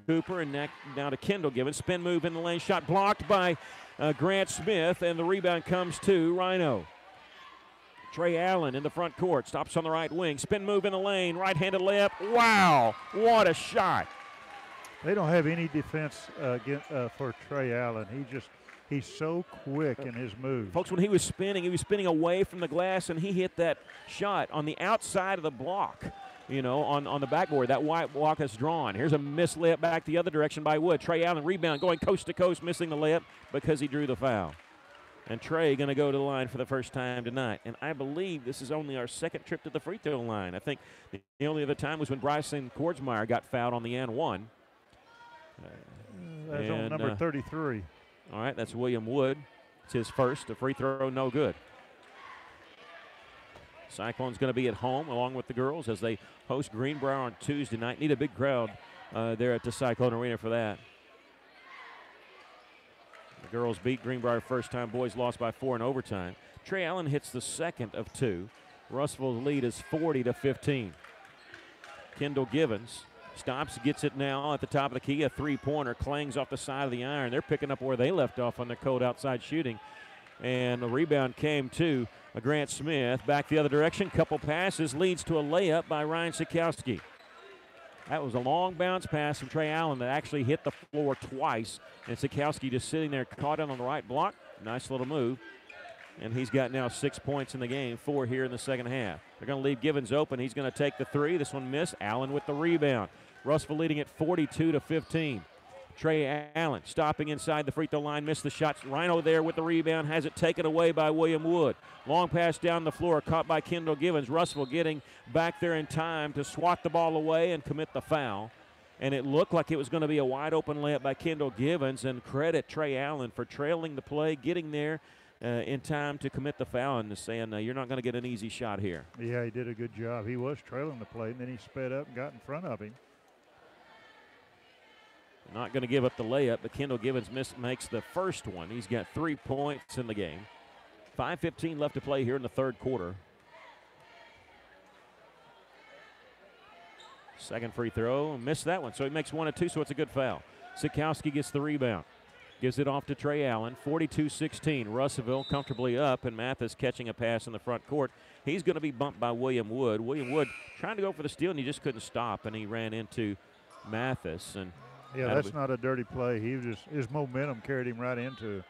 S2: Cooper and now to Kendall Givens. Spin move in the lane, shot blocked by Grant Smith, and the rebound comes to Rhino. Trey Allen in the front court, stops on the right wing. Spin move in the lane, right-handed layup. Wow, what a shot.
S6: They don't have any defense for Trey Allen. He's so quick in his moves.
S2: Folks, when he was spinning away from the glass, and he hit that shot on the outside of the block, on the backboard, that white block that's drawn. Here's a missed layup back the other direction by Wood. Trey Allen rebound, going coast to coast, missing the layup because he drew the foul. And Trey going to go to the line for the first time tonight. And I believe this is only our second trip to the free throw line. I think the only other time was when Bryson Kordsmeyer got fouled on the and one.
S6: That's on number 33.
S2: All right, that's William Wood. It's his first. A free throw, no good. Cyclones going to be at home along with the girls as they host Greenbrier on Tuesday night. Need a big crowd there at the Cyclone Arena for that. The girls beat Greenbrier first time. Boys lost by 4 in overtime. Trey Allen hits the second of 2. Russellville's lead is 40-15. Kendall Givens stops, gets it now at the top of the key. A three-pointer clangs off the side of the iron. They're picking up where they left off on the cold outside shooting. And the rebound came to Grant Smith. Back the other direction. Couple passes. Leads to a layup by Ryan Sikowski. That was a long bounce pass from Trey Allen that actually hit the floor twice. And Sikowski just sitting there, caught it on the right block. Nice little move. And he's got now 6 points in the game, 4 here in the second half. They're going to leave Givens open. He's going to take the three. This one missed. Allen with the rebound. Russellville leading at 42-15. Trey Allen stopping inside the free throw line, missed the shots. Rhino there with the rebound, has it taken away by William Wood. Long pass down the floor, caught by Kendall Givens. Russellville getting back there in time to swat the ball away and commit the foul. And it looked like it was going to be a wide open layup by Kendall Givens, and credit Trey Allen for trailing the play, getting there in time to commit the foul, and saying you're not going to get an easy shot here.
S6: Yeah, he did a good job. He was trailing the play, and then he sped up and got in front of him.
S2: Not going to give up the layup, but Kendall Givens makes the first one. He's got 3 points in the game. 5:15 left to play here in the third quarter. Second free throw, missed that one, so he makes 1 of 2, so it's a good foul. Sikowski gets the rebound. Gives it off to Trey Allen, 42-16. Russellville comfortably up, and Mathis catching a pass in the front court. He's going to be bumped by William Wood. William Wood trying to go for the steal, and he just couldn't stop, and he ran into Mathis. And
S6: yeah, that's not a dirty play. His momentum carried him right into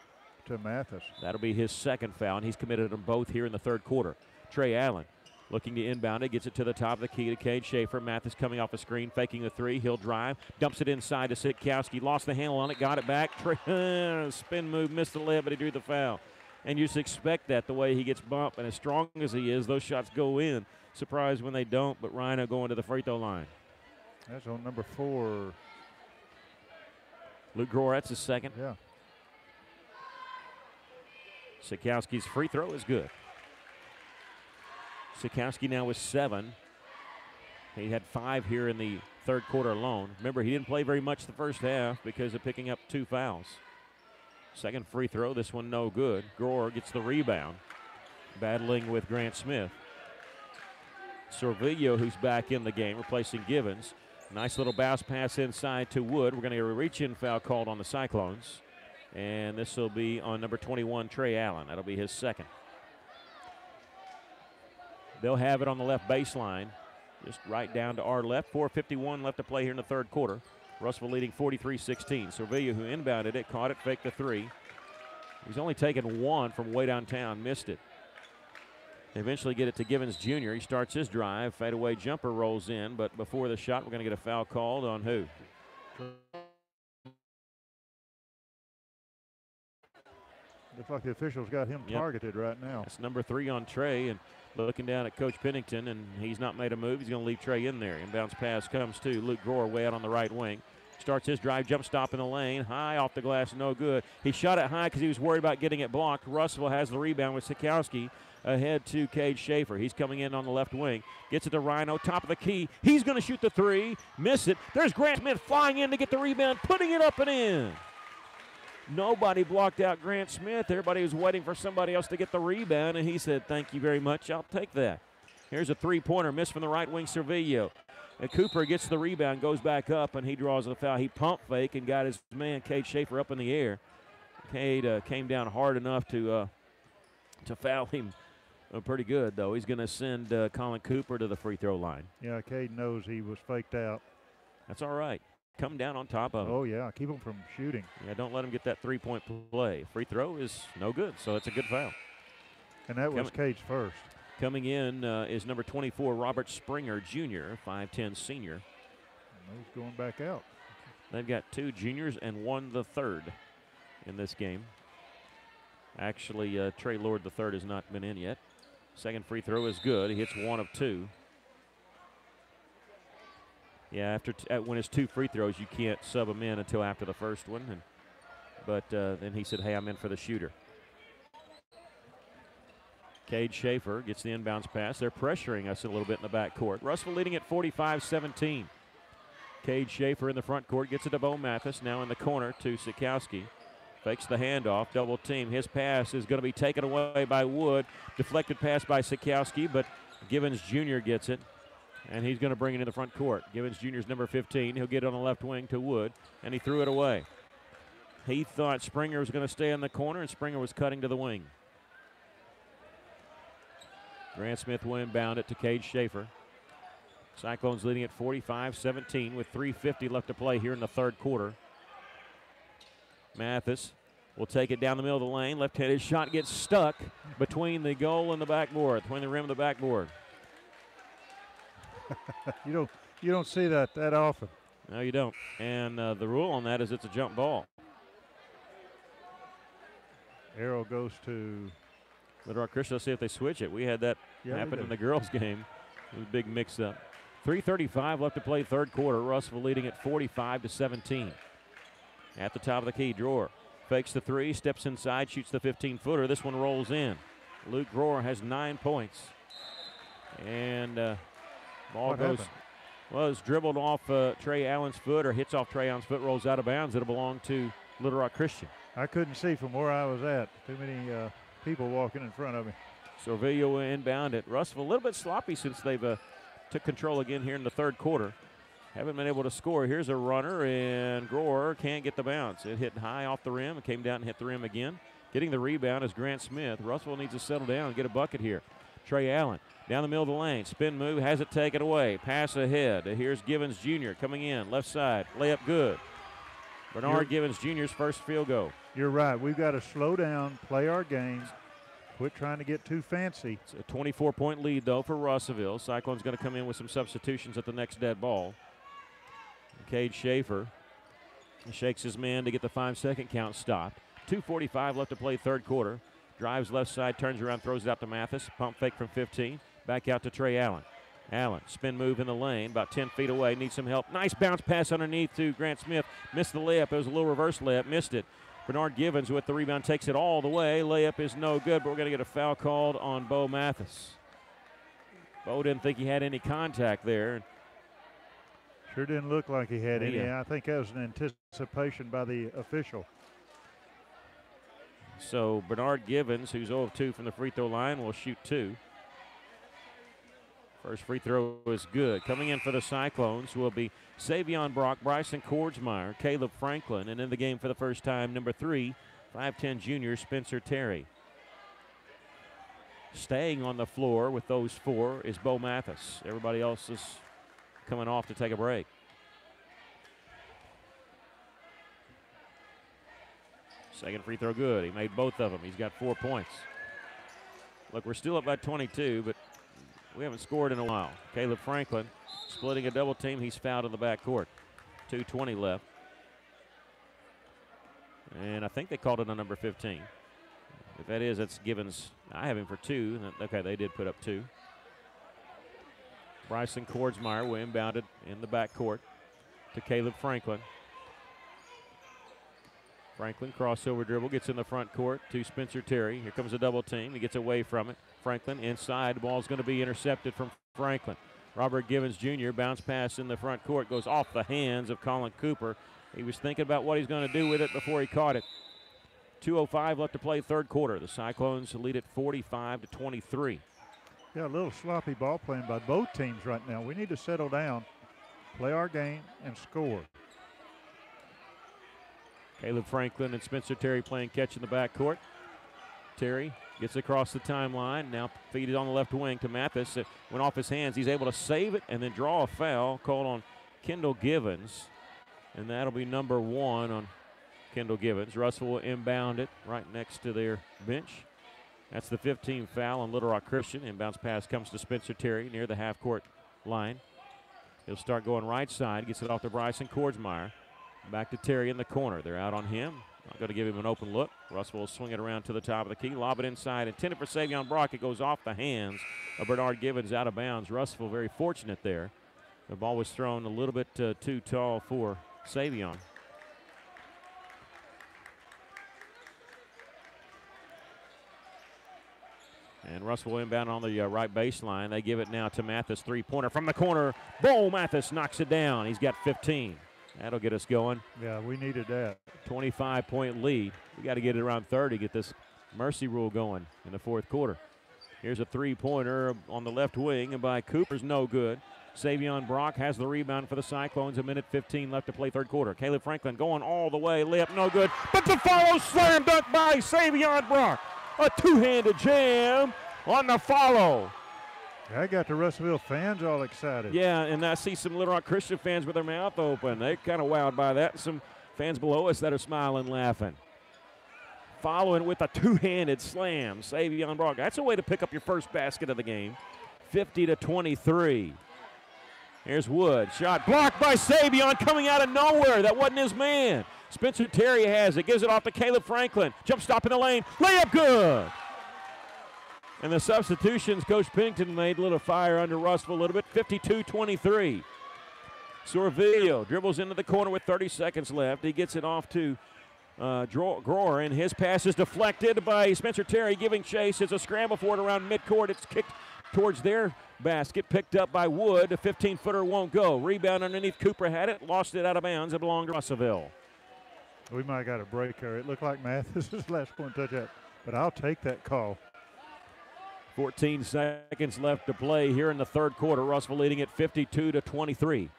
S6: Mathis.
S2: That'll be his second foul, and he's committed them both here in the third quarter. Trey Allen looking to inbound it, gets it to the top of the key to Cade Schaefer. Mathis coming off a screen, faking the three. He'll drive, dumps it inside to Sikowski. Lost the handle on it, got it back. Spin move, missed the layup, but he drew the foul. And you just expect that the way he gets bumped, and as strong as he is, those shots go in. Surprised when they don't, but Rhino going to the free throw line.
S6: That's on number 4.
S2: Luke Grohr, that's his second.
S6: Yeah.
S2: Sikowski's free throw is good. Sikowski now with 7. He had 5 here in the third quarter alone. Remember, he didn't play very much the first half because of picking up 2 fouls. Second free throw, this one no good. Grohr gets the rebound, battling with Grant Smith. Sorvillo, who's back in the game, replacing Givens. Nice little bounce pass inside to Wood. We're going to get a reach-in foul called on the Cyclones. And this will be on number 21, Trey Allen. That'll be his second. They'll have it on the left baseline, just right down to our left. 4:51 left to play here in the third quarter. Russellville leading 43-16. Sorvillo, who inbounded it, caught it, faked the three. He's only taken 1 from way downtown, missed it. They eventually get it to Givens Jr. He starts his drive. Fadeaway jumper rolls in, but before the shot, we're going to get a foul called on who?
S6: Looks like the officials got him targeted right now.
S2: That's number 3 on Trey, and looking down at Coach Pennington, and he's not made a move. He's going to leave Trey in there. Inbounds pass comes to Luke Grohr way out on the right wing. starts his drive, jump stop in the lane, high off the glass, no good. He shot it high because he was worried about getting it blocked. Russell has the rebound with Sikowski ahead to Cade Schaefer. He's coming in on the left wing, gets it to Rhino, top of the key. He's going to shoot the three, miss it. There's Grant Smith flying in to get the rebound, putting it up and in. Nobody blocked out Grant Smith. Everybody was waiting for somebody else to get the rebound, and he said, thank you very much, I'll take that. Here's a three-pointer, miss from the right wing, Servillo. And Cooper gets the rebound, goes back up, and he draws the foul. He pump fake and got his man, Cade Schaefer, up in the air. Cade came down hard enough to foul him pretty good, though. He's going to send Colin Cooper to the free throw line.
S6: Yeah, Cade knows he was faked out.
S2: That's all right. Come down on top of him.
S6: Oh, yeah, keep him from shooting.
S2: Yeah, don't let him get that three-point play. Free throw is no good, so it's a good foul.
S6: And that was Cade's first.
S2: Coming in is number 24, Robert Springer, Jr., 5'10 senior.
S6: And he's going back out.
S2: They've got 2 juniors and 1 the third in this game. Actually, Trey Lord the third has not been in yet. Second free throw is good. He hits 1 of 2. Yeah, when it's 2 free throws, you can't sub him in until after the first one. But then he said, hey, I'm in for the shooter. Cade Schaefer gets the inbounds pass. They're pressuring us a little bit in the backcourt. Russell leading at 45-17. Cade Schaefer in the front court gets it to Bo Mathis. Now in the corner to Sikowski. Fakes the handoff, double team. His pass is going to be taken away by Wood. Deflected pass by Sikowski, but Givens Jr. gets it. And he's going to bring it in the front court. Givens Jr. is number 15. He'll get it on the left wing to Wood, and he threw it away. He thought Springer was going to stay in the corner, and Springer was cutting to the wing. Grant Smith will inbound it to Cade Schaefer. Cyclones leading at 45-17 with 3:50 left to play here in the third quarter. Mathis will take it down the middle of the lane. Left-handed shot gets stuck between the goal and the backboard, between the rim and the backboard.
S6: You don't see that often.
S2: No, you don't. And the rule on that is it's a jump ball.
S6: Arrow goes to
S2: Little Rock Christian. Let's see if they switch it. We had that happen in the girls' game. It was a big mix-up. 3:35 left to play third quarter. Russell leading at 45-17. At the top of the key, Drower fakes the three, steps inside, shoots the 15-footer. This one rolls in. Luke Drower has 9 points. And ball goes, well, it's dribbled off Trey Allen's foot or hits off Trey Allen's foot, rolls out of bounds. It'll belong to Little Rock Christian.
S6: I couldn't see from where I was at. Too many people walking in front of me.
S2: Servillo will inbound it. Russell a little bit sloppy since they've took control again here in the third quarter. Haven't been able to score. Here's a runner, and Grower can't get the bounce. It hit high off the rim. It came down and hit the rim again. Getting the rebound is Grant Smith. Russell needs to settle down and get a bucket here. Trey Allen down the middle of the lane. Spin move, has it taken away. Pass ahead. Here's Givens Jr. coming in. Left side. Layup good. Bernard Givens Jr.'s first field goal.
S6: You're right. We've got to slow down, play our games, quit trying to get too fancy.
S2: It's a 24-point lead, though, for Russellville. Cyclone's going to come in with some substitutions at the next dead ball. Cade Schaefer shakes his man to get the 5-second count stopped. 2:45 left to play third quarter. Drives left side, turns around, throws it out to Mathis. Pump fake from 15. Back out to Trey Allen. Allen, spin move in the lane, about 10 feet away, needs some help. Nice bounce pass underneath to Grant Smith. Missed the layup. It was a little reverse layup. Missed it. Bernard Givens with the rebound takes it all the way. Layup is no good, but we're going to get a foul called on Bo Mathis. Bo didn't think he had any contact there.
S6: Sure didn't look like he had any. I think that was an anticipation by the official.
S2: So Bernard Givens, who's 0 of 2 from the free throw line, will shoot 2. First free throw is good. Coming in for the Cyclones will be Savion Brock, Bryson Kordsmeyer, Caleb Franklin, and in the game for the first time, number 3, 5'10 junior Spencer Terry. Staying on the floor with those 4 is Bo Mathis. Everybody else is coming off to take a break. Second free throw good. He made both of them. He's got 4 points. Look, we're still up by 22, but we haven't scored in a while. Caleb Franklin splitting a double team. He's fouled in the backcourt. 2:20 left. And I think they called it on number 15. If that is, that's Givens. I have him for 2. Okay, they did put up 2. Bryson Kordsmeyer will inbound it in the backcourt to Caleb Franklin. Franklin, crossover dribble, gets in the front court to Spencer Terry. Here comes a double team. He gets away from it. Franklin inside. The ball's going to be intercepted from Franklin. Robert Givens Jr. bounce pass in the front court. Goes off the hands of Colin Cooper. He was thinking about what he's going to do with it before he caught it. 2:05 left to play third quarter. The Cyclones lead it 45-23.
S6: Yeah, a little sloppy ball playing by both teams right now. We need to settle down, play our game, and score.
S2: Caleb Franklin and Spencer Terry playing catch in the backcourt. Terry gets across the timeline. Now feeded on the left wing to Mathis. It went off his hands. He's able to save it and then draw a foul called on Kendall Givens. And that'll be number 1 on Kendall Givens. Russell will inbound it right next to their bench. That's the 15th foul on Little Rock Christian. Inbounds pass comes to Spencer Terry near the half-court line. He'll start going right side. Gets it off to Bryson Kordsmeyer. Back to Terry in the corner. They're out on him. Not going to give him an open look. Russell will swing it around to the top of the key. Lob it inside. Intended for Savion Brock. It goes off the hands of Bernard Givens out of bounds. Russell very fortunate there. The ball was thrown a little bit too tall for Savion. And Russell will inbound on the right baseline. They give it now to Mathis. Three-pointer from the corner. Bo Mathis knocks it down. He's got 15. That'll get us going.
S6: Yeah, we needed that.
S2: 25-point lead. We got to get it around 30, get this mercy rule going in the fourth quarter. Here's a three-pointer on the left wing, and by Cooper's no good. Savion Brock has the rebound for the Cyclones. 1:15 left to play third quarter. Caleb Franklin going all the way. Layup no good. But the follow slam dunk by Savion Brock. A two-handed jam on the follow.
S6: I got the Russellville fans all excited.
S2: Yeah, and I see some Little Rock Christian fans with their mouth open. They're kind of wowed by that. Some fans below us that are smiling, laughing. Following with a two-handed slam, Savion Brock. That's a way to pick up your first basket of the game. 50-23. Here's Wood. Shot blocked by Savion coming out of nowhere. That wasn't his man. Spencer Terry has it. Gives it off to Caleb Franklin. Jump stop in the lane. Layup good. And the substitutions, Coach Pennington made a little fire under Russell a little bit. 52-23. Sorvillo dribbles into the corner with 30 seconds left. He gets it off to Groer, and his pass is deflected by Spencer Terry giving chase. It's a scramble for it around midcourt. It's kicked towards their basket, picked up by Wood. A 15-footer won't go. Rebound underneath. Cooper had it, lost it out of bounds. It belonged to Russellville.
S6: We might have got a break there. It looked like Mathis's last point touch, but I'll take that call.
S2: 14 seconds left to play here in the third quarter. Russellville leading at 52-23.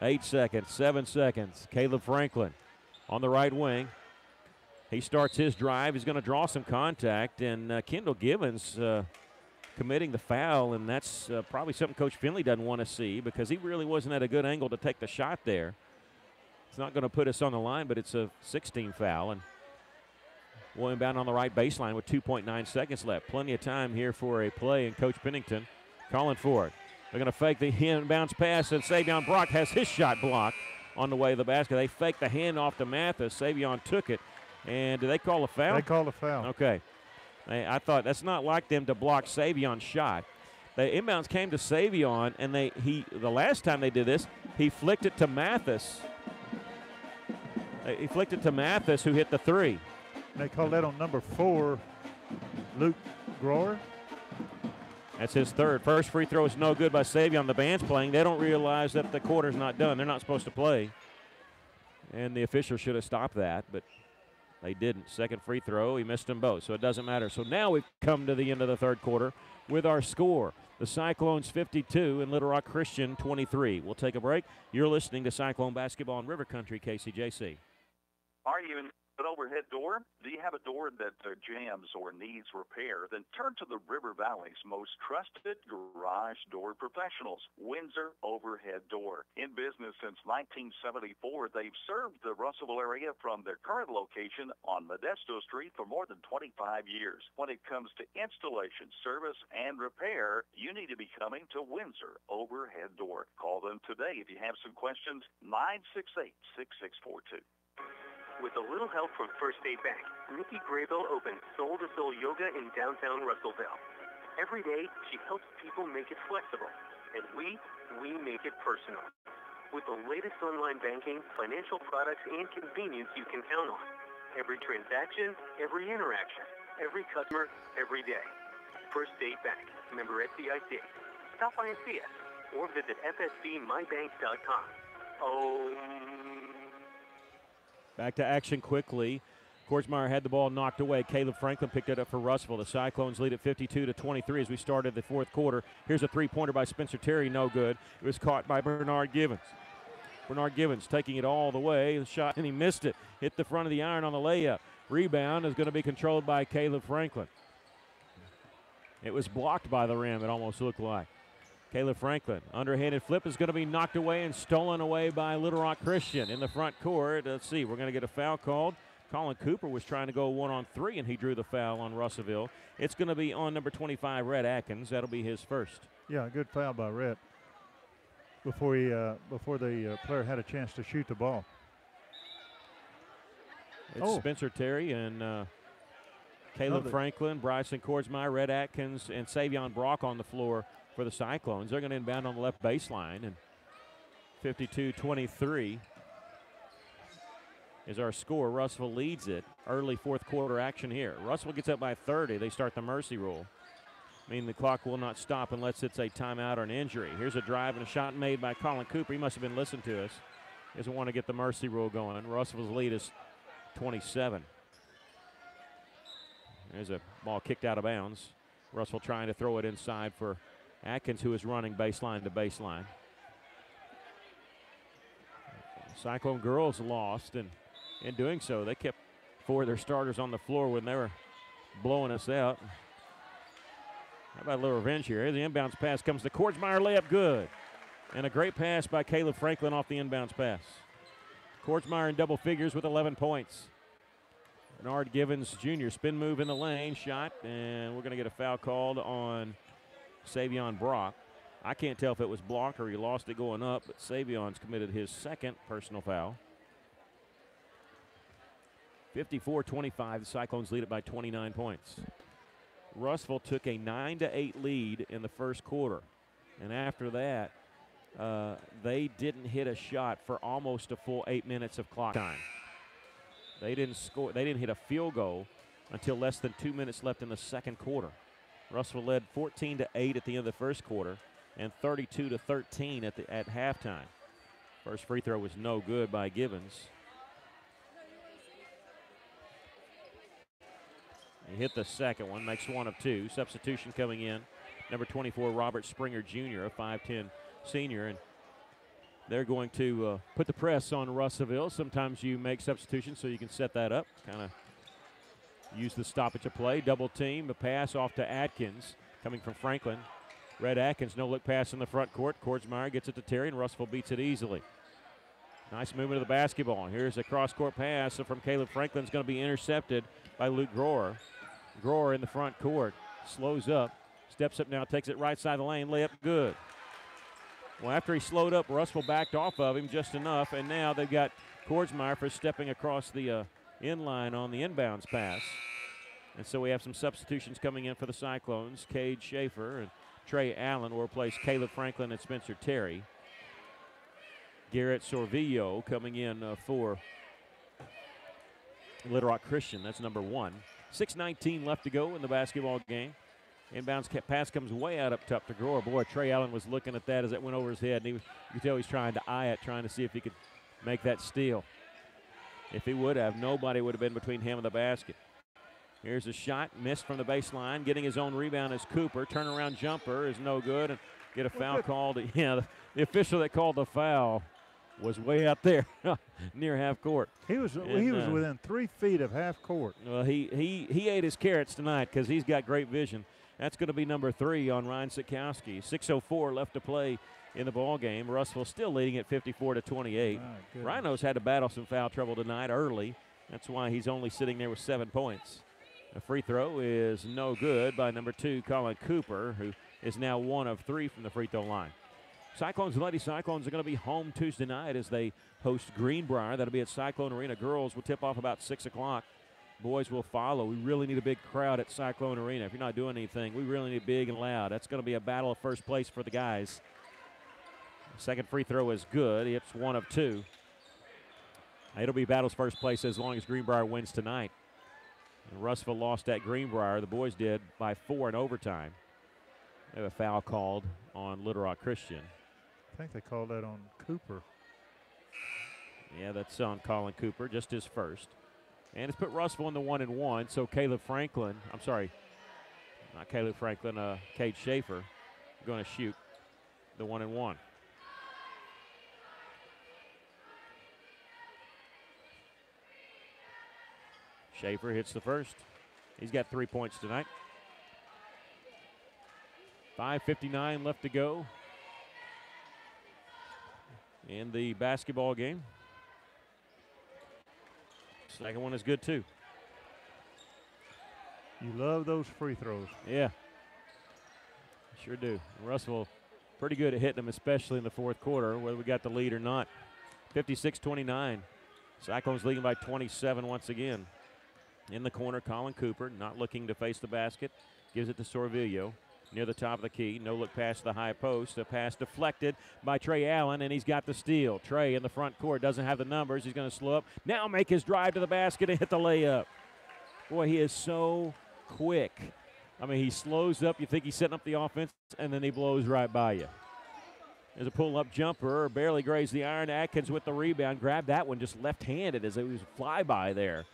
S2: 8 seconds, 7 seconds. Caleb Franklin on the right wing. He starts his drive. He's going to draw some contact, and Kendall Givens committing the foul, and that's probably something Coach Finley doesn't want to see because he really wasn't at a good angle to take the shot there. It's not going to put us on the line, but it's a 16 foul, and we'll inbound on the right baseline with 2.9 seconds left. Plenty of time here for a play, and Coach Pennington calling for it. They're going to fake the inbounds pass, and Savion Brock has his shot blocked on the way to the basket. They faked the handoff to Mathis. Savion took it, and did they call a foul?
S6: They called a foul.
S2: Okay. I thought that's not like them to block Savion's shot. The inbounds came to Savion, and the last time they did this, he flicked it to Mathis. He flicked it to Mathis, who hit the three.
S6: They called that on number 4, Luke Groer.
S2: That's his third. First free throw is no good by Savion. The band's playing. They don't realize that the quarter's not done. They're not supposed to play. And the official should have stopped that, but they didn't. Second free throw, he missed them both, so it doesn't matter. So now we've come to the end of the third quarter with our score. The Cyclones 52 and Little Rock Christian 23. We'll take a break. You're listening to Cyclone Basketball in River Country, KCJC.
S1: Are you in an overhead door? Do you have a door that jams or needs repair? Then turn to the River Valley's most trusted garage door professionals, Windsor Overhead Door. In business since 1974, they've served the Russellville area from their current location on Modesto Street for more than 25 years. When it comes to installation, service, and repair, you need to be coming to Windsor Overhead Door. Call them today if you have some questions, 968-6642.
S3: With a little help from First Aid Bank, Nikki Graybill opens Soul to Soul Yoga in downtown Russellville. Every day, she helps people make it flexible, and we make it personal. With the latest online banking, financial products, and convenience you can count on. Every transaction, every interaction, every customer, every day. First State Bank, member FDIC. Stop by and see us, or visit fsbmybank.com.
S2: Back to action quickly. Kordsmeyer had the ball knocked away. Caleb Franklin picked it up for Russellville. The Cyclones lead at 52-23 as we started the fourth quarter. Here's a three-pointer by Spencer Terry, no good. It was caught by Bernard Givens. Bernard Givens taking it all the way. The shot, and he missed it. Hit the front of the iron on the layup. Rebound is going to be controlled by Caleb Franklin. It was blocked by the rim, it almost looked like. Caleb Franklin, underhanded flip is going to be knocked away and stolen away by Little Rock Christian in the front court. Let's see, we're going to get a foul called. Colin Cooper was trying to go 1-on-3, and he drew the foul on Russellville. It's going to be on number 25, Rhett Atkins. That'll be his first.
S6: Yeah, good foul by Rhett before the player had a chance to shoot the ball.
S2: It's Spencer Terry and Caleb Franklin, Bryson Kordsmeyer, Rhett Atkins, and Savion Brock on the floor for the Cyclones. They're going to inbound on the left baseline, and 52-23 is our score. Russellville leads it. Early fourth quarter action here. Russellville gets up by 30. They start the mercy rule, meaning the clock will not stop unless it's a timeout or an injury. Here's a drive and a shot made by Colin Cooper. He must have been listening to us. He doesn't want to get the mercy rule going. Russellville's lead is 27. There's a ball kicked out of bounds. Russell trying to throw it inside for Atkins, who is running baseline to baseline. Cyclone girls lost, and in doing so, they kept four of their starters on the floor when they were blowing us out. How about a little revenge here? The inbounds pass comes to Kordsmeyer, layup good. And a great pass by Caleb Franklin off the inbounds pass. Kordsmeyer in double figures with 11 points. Bernard Givens Jr. spin move in the lane, shot, and we're going to get a foul called on Savion Brock. I can't tell if it was blocked or he lost it going up, but Savion's committed his second personal foul. 54-25, the Cyclones lead it by 29 points. Russellville took a 9-8 lead in the first quarter, and after that, they didn't hit a shot for almost a full 8 minutes of clock time. They didn't score. They didn't hit a field goal until less than 2 minutes left in the second quarter. Russellville led 14-8 at the end of the first quarter and 32-13 at halftime. First free throw was no good by Givens. He hit the second one, makes one of two. Substitution coming in. Number 24, Robert Springer Jr., a 5'10 senior, and they're going to put the press on Russellville. Sometimes you make substitutions so you can set that up, kind of use the stoppage of play. Double team, a pass off to Atkins, coming from Franklin. Red Atkins, no-look pass in the front court. Kordsmeyer gets it to Terry, and Russellville beats it easily. Nice movement of the basketball. Here's a cross-court pass from Caleb Franklin. It's going to be intercepted by Luke Grohr. Grohr in the front court, slows up, steps up now, takes it right side of the lane, layup good. Well, after he slowed up, Russell backed off of him just enough, and now they've got Kordsmeyer for stepping across the inline on the inbounds pass. And so we have some substitutions coming in for the Cyclones. Cade Schaefer and Trey Allen will replace Caleb Franklin and Spencer Terry. Garrett Sorvillo coming in for Little Rock Christian. That's number 1. 6:19 left to go in the basketball game. Inbounds pass comes way out up top to Grohr. Boy, Trey Allen was looking at that as it went over his head, and you could tell he's trying to eye it, trying to see if he could make that steal. If he would have, nobody would have been between him and the basket. Here's a shot, missed from the baseline. Getting his own rebound is Cooper. Turnaround jumper is no good, and get a foul called. Yeah, the official that called the foul was way out there near half court.
S6: He was within 3 feet of half court.
S2: Well, he ate his carrots tonight because he's got great vision. That's going to be number 3 on Ryan Sikowski. 6:04 left to play in the ball game. Russellville still leading at 54-28. Rhino's had to battle some foul trouble tonight early. That's why he's only sitting there with 7 points. A free throw is no good by number 2, Colin Cooper, who is now 1 of 3 from the free throw line. Cyclones, Lady Cyclones are going to be home Tuesday night as they host Greenbrier. That'll be at Cyclone Arena. Girls will tip off about 6 o'clock. Boys will follow. We really need a big crowd at Cyclone Arena. If you're not doing anything, we really need big and loud. That's going to be a battle of first place for the guys. Second free throw is good. It's 1 of 2. It'll be Battle's first place as long as Greenbrier wins tonight. And Russellville lost at Greenbrier. The boys did by 4 in overtime. They have a foul called on Little Rock Christian.
S6: I think they called that on Cooper.
S2: Yeah, that's on Colin Cooper, just his first. And it's put Russellville in the 1-1. So Caleb Franklin, I'm sorry, not Caleb Franklin, Cade Schaefer going to shoot the 1-1. Schaefer hits the first. He's got 3 points tonight. 5:59 left to go in the basketball game. Second one is good too.
S6: You love those free throws.
S2: Yeah, sure do. Russellville pretty good at hitting them, especially in the fourth quarter, whether we got the lead or not. 56-29. Cyclones leading by 27 once again. In the corner, Colin Cooper, not looking to face the basket, gives it to Sorvillo. Near the top of the key, no look past the high post. A pass deflected by Trey Allen, and he's got the steal. Trey in the front court doesn't have the numbers. He's going to slow up. Now make his drive to the basket and hit the layup. Boy, he is so quick. I mean, he slows up. You think he's setting up the offense, and then he blows right by you. There's a pull-up jumper. Barely grazed the iron. Atkins with the rebound. Grabbed that one just left-handed as it was a flyby there.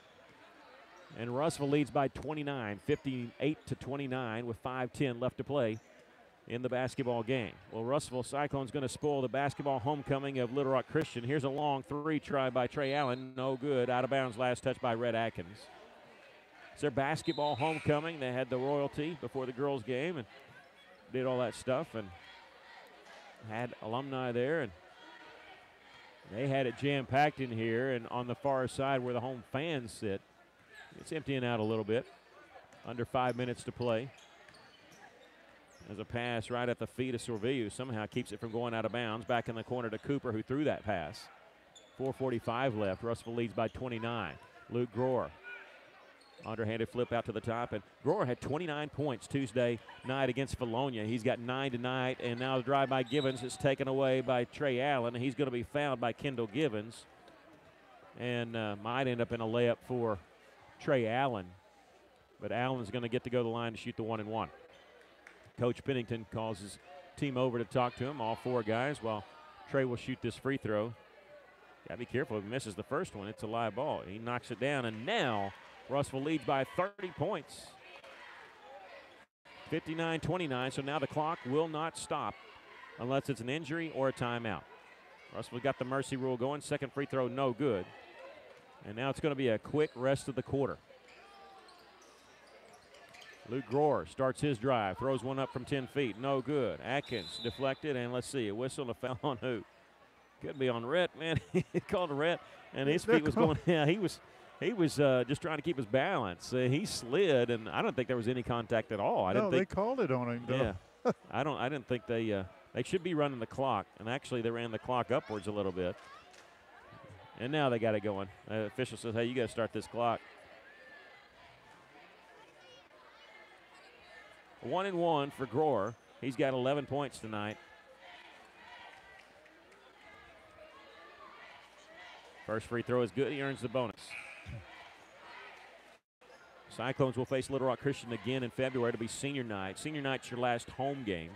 S2: And Russellville leads by 29, 58-29 with 5:10 left to play in the basketball game. Well, Russellville Cyclones going to spoil the basketball homecoming of Little Rock Christian. Here's a long three try by Trey Allen. No good. Out of bounds. Last touch by Red Atkins. It's their basketball homecoming. They had the royalty before the girls' game and did all that stuff and had alumni there. And they had it jam-packed in here. And on the far side where the home fans sit, it's emptying out a little bit. Under 5 minutes to play. There's a pass right at the feet of Sorvillo. Somehow keeps it from going out of bounds. Back in the corner to Cooper, who threw that pass. 4:45 left. Russellville leads by 29. Luke Grohr. Underhanded flip out to the top. And Grohr had 29 points Tuesday night against Bologna. He's got 9 tonight. And now the drive by Givens is taken away by Trey Allen. And he's going to be fouled by Kendall Givens. And might end up in a layup for Trey Allen, but Allen's going to get to go to the line to shoot the 1-1. Coach Pennington calls his team over to talk to him, all 4 guys, while Trey will shoot this free throw. Got to be careful if he misses the first one. It's a live ball. He knocks it down, and now Russellville leads by 30 points. 59-29, so now the clock will not stop unless it's an injury or a timeout. Russellville got the mercy rule going. Second free throw, no good. And now it's going to be a quick rest of the quarter. Luke Grohr starts his drive, throws one up from 10 feet, no good. Atkins deflected, and let's see, a whistle and a foul on who? Could be on Rhett, man. He called Rhett, and his feet was going. Yeah, he was just trying to keep his balance. He slid, and I don't think there was any contact at all.
S6: They called it on him, though.
S2: Yeah, I didn't think they should be running the clock, and actually they ran the clock upwards a little bit. And now they got it going. The official says, hey, you got to start this clock. 1-1 for Grohr. He's got 11 points tonight. First free throw is good. He earns the bonus. Cyclones will face Little Rock Christian again in February to be senior night. Senior night's your last home game.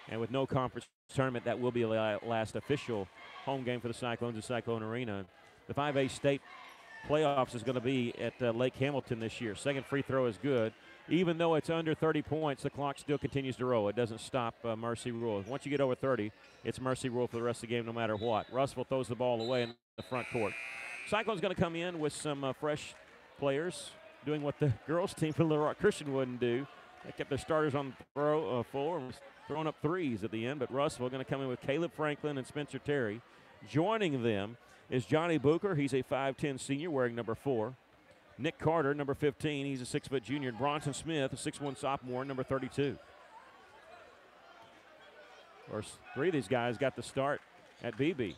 S2: And with no conference tournament, that will be the last official home game for the Cyclones at Cyclone Arena. The 5A state playoffs is going to be at Lake Hamilton this year. Second free throw is good. Even though it's under 30 points, the clock still continues to roll. It doesn't stop mercy rule. Once you get over 30, it's mercy rule for the rest of the game no matter what. Russellville throws the ball away in the front court. Cyclone's going to come in with some fresh players doing what the girls' team for Little Rock Christian wouldn't do. They kept their starters on the floor and was throwing up threes at the end, but Russellville going to come in with Caleb Franklin and Spencer Terry. Joining them is Johnny Booker. He's a 5'10 senior wearing number 4. Nick Carter, number 15. He's a 6-foot junior. And Bronson Smith, a 6'1 sophomore, number 32. Of course, 3 of these guys got the start at BB.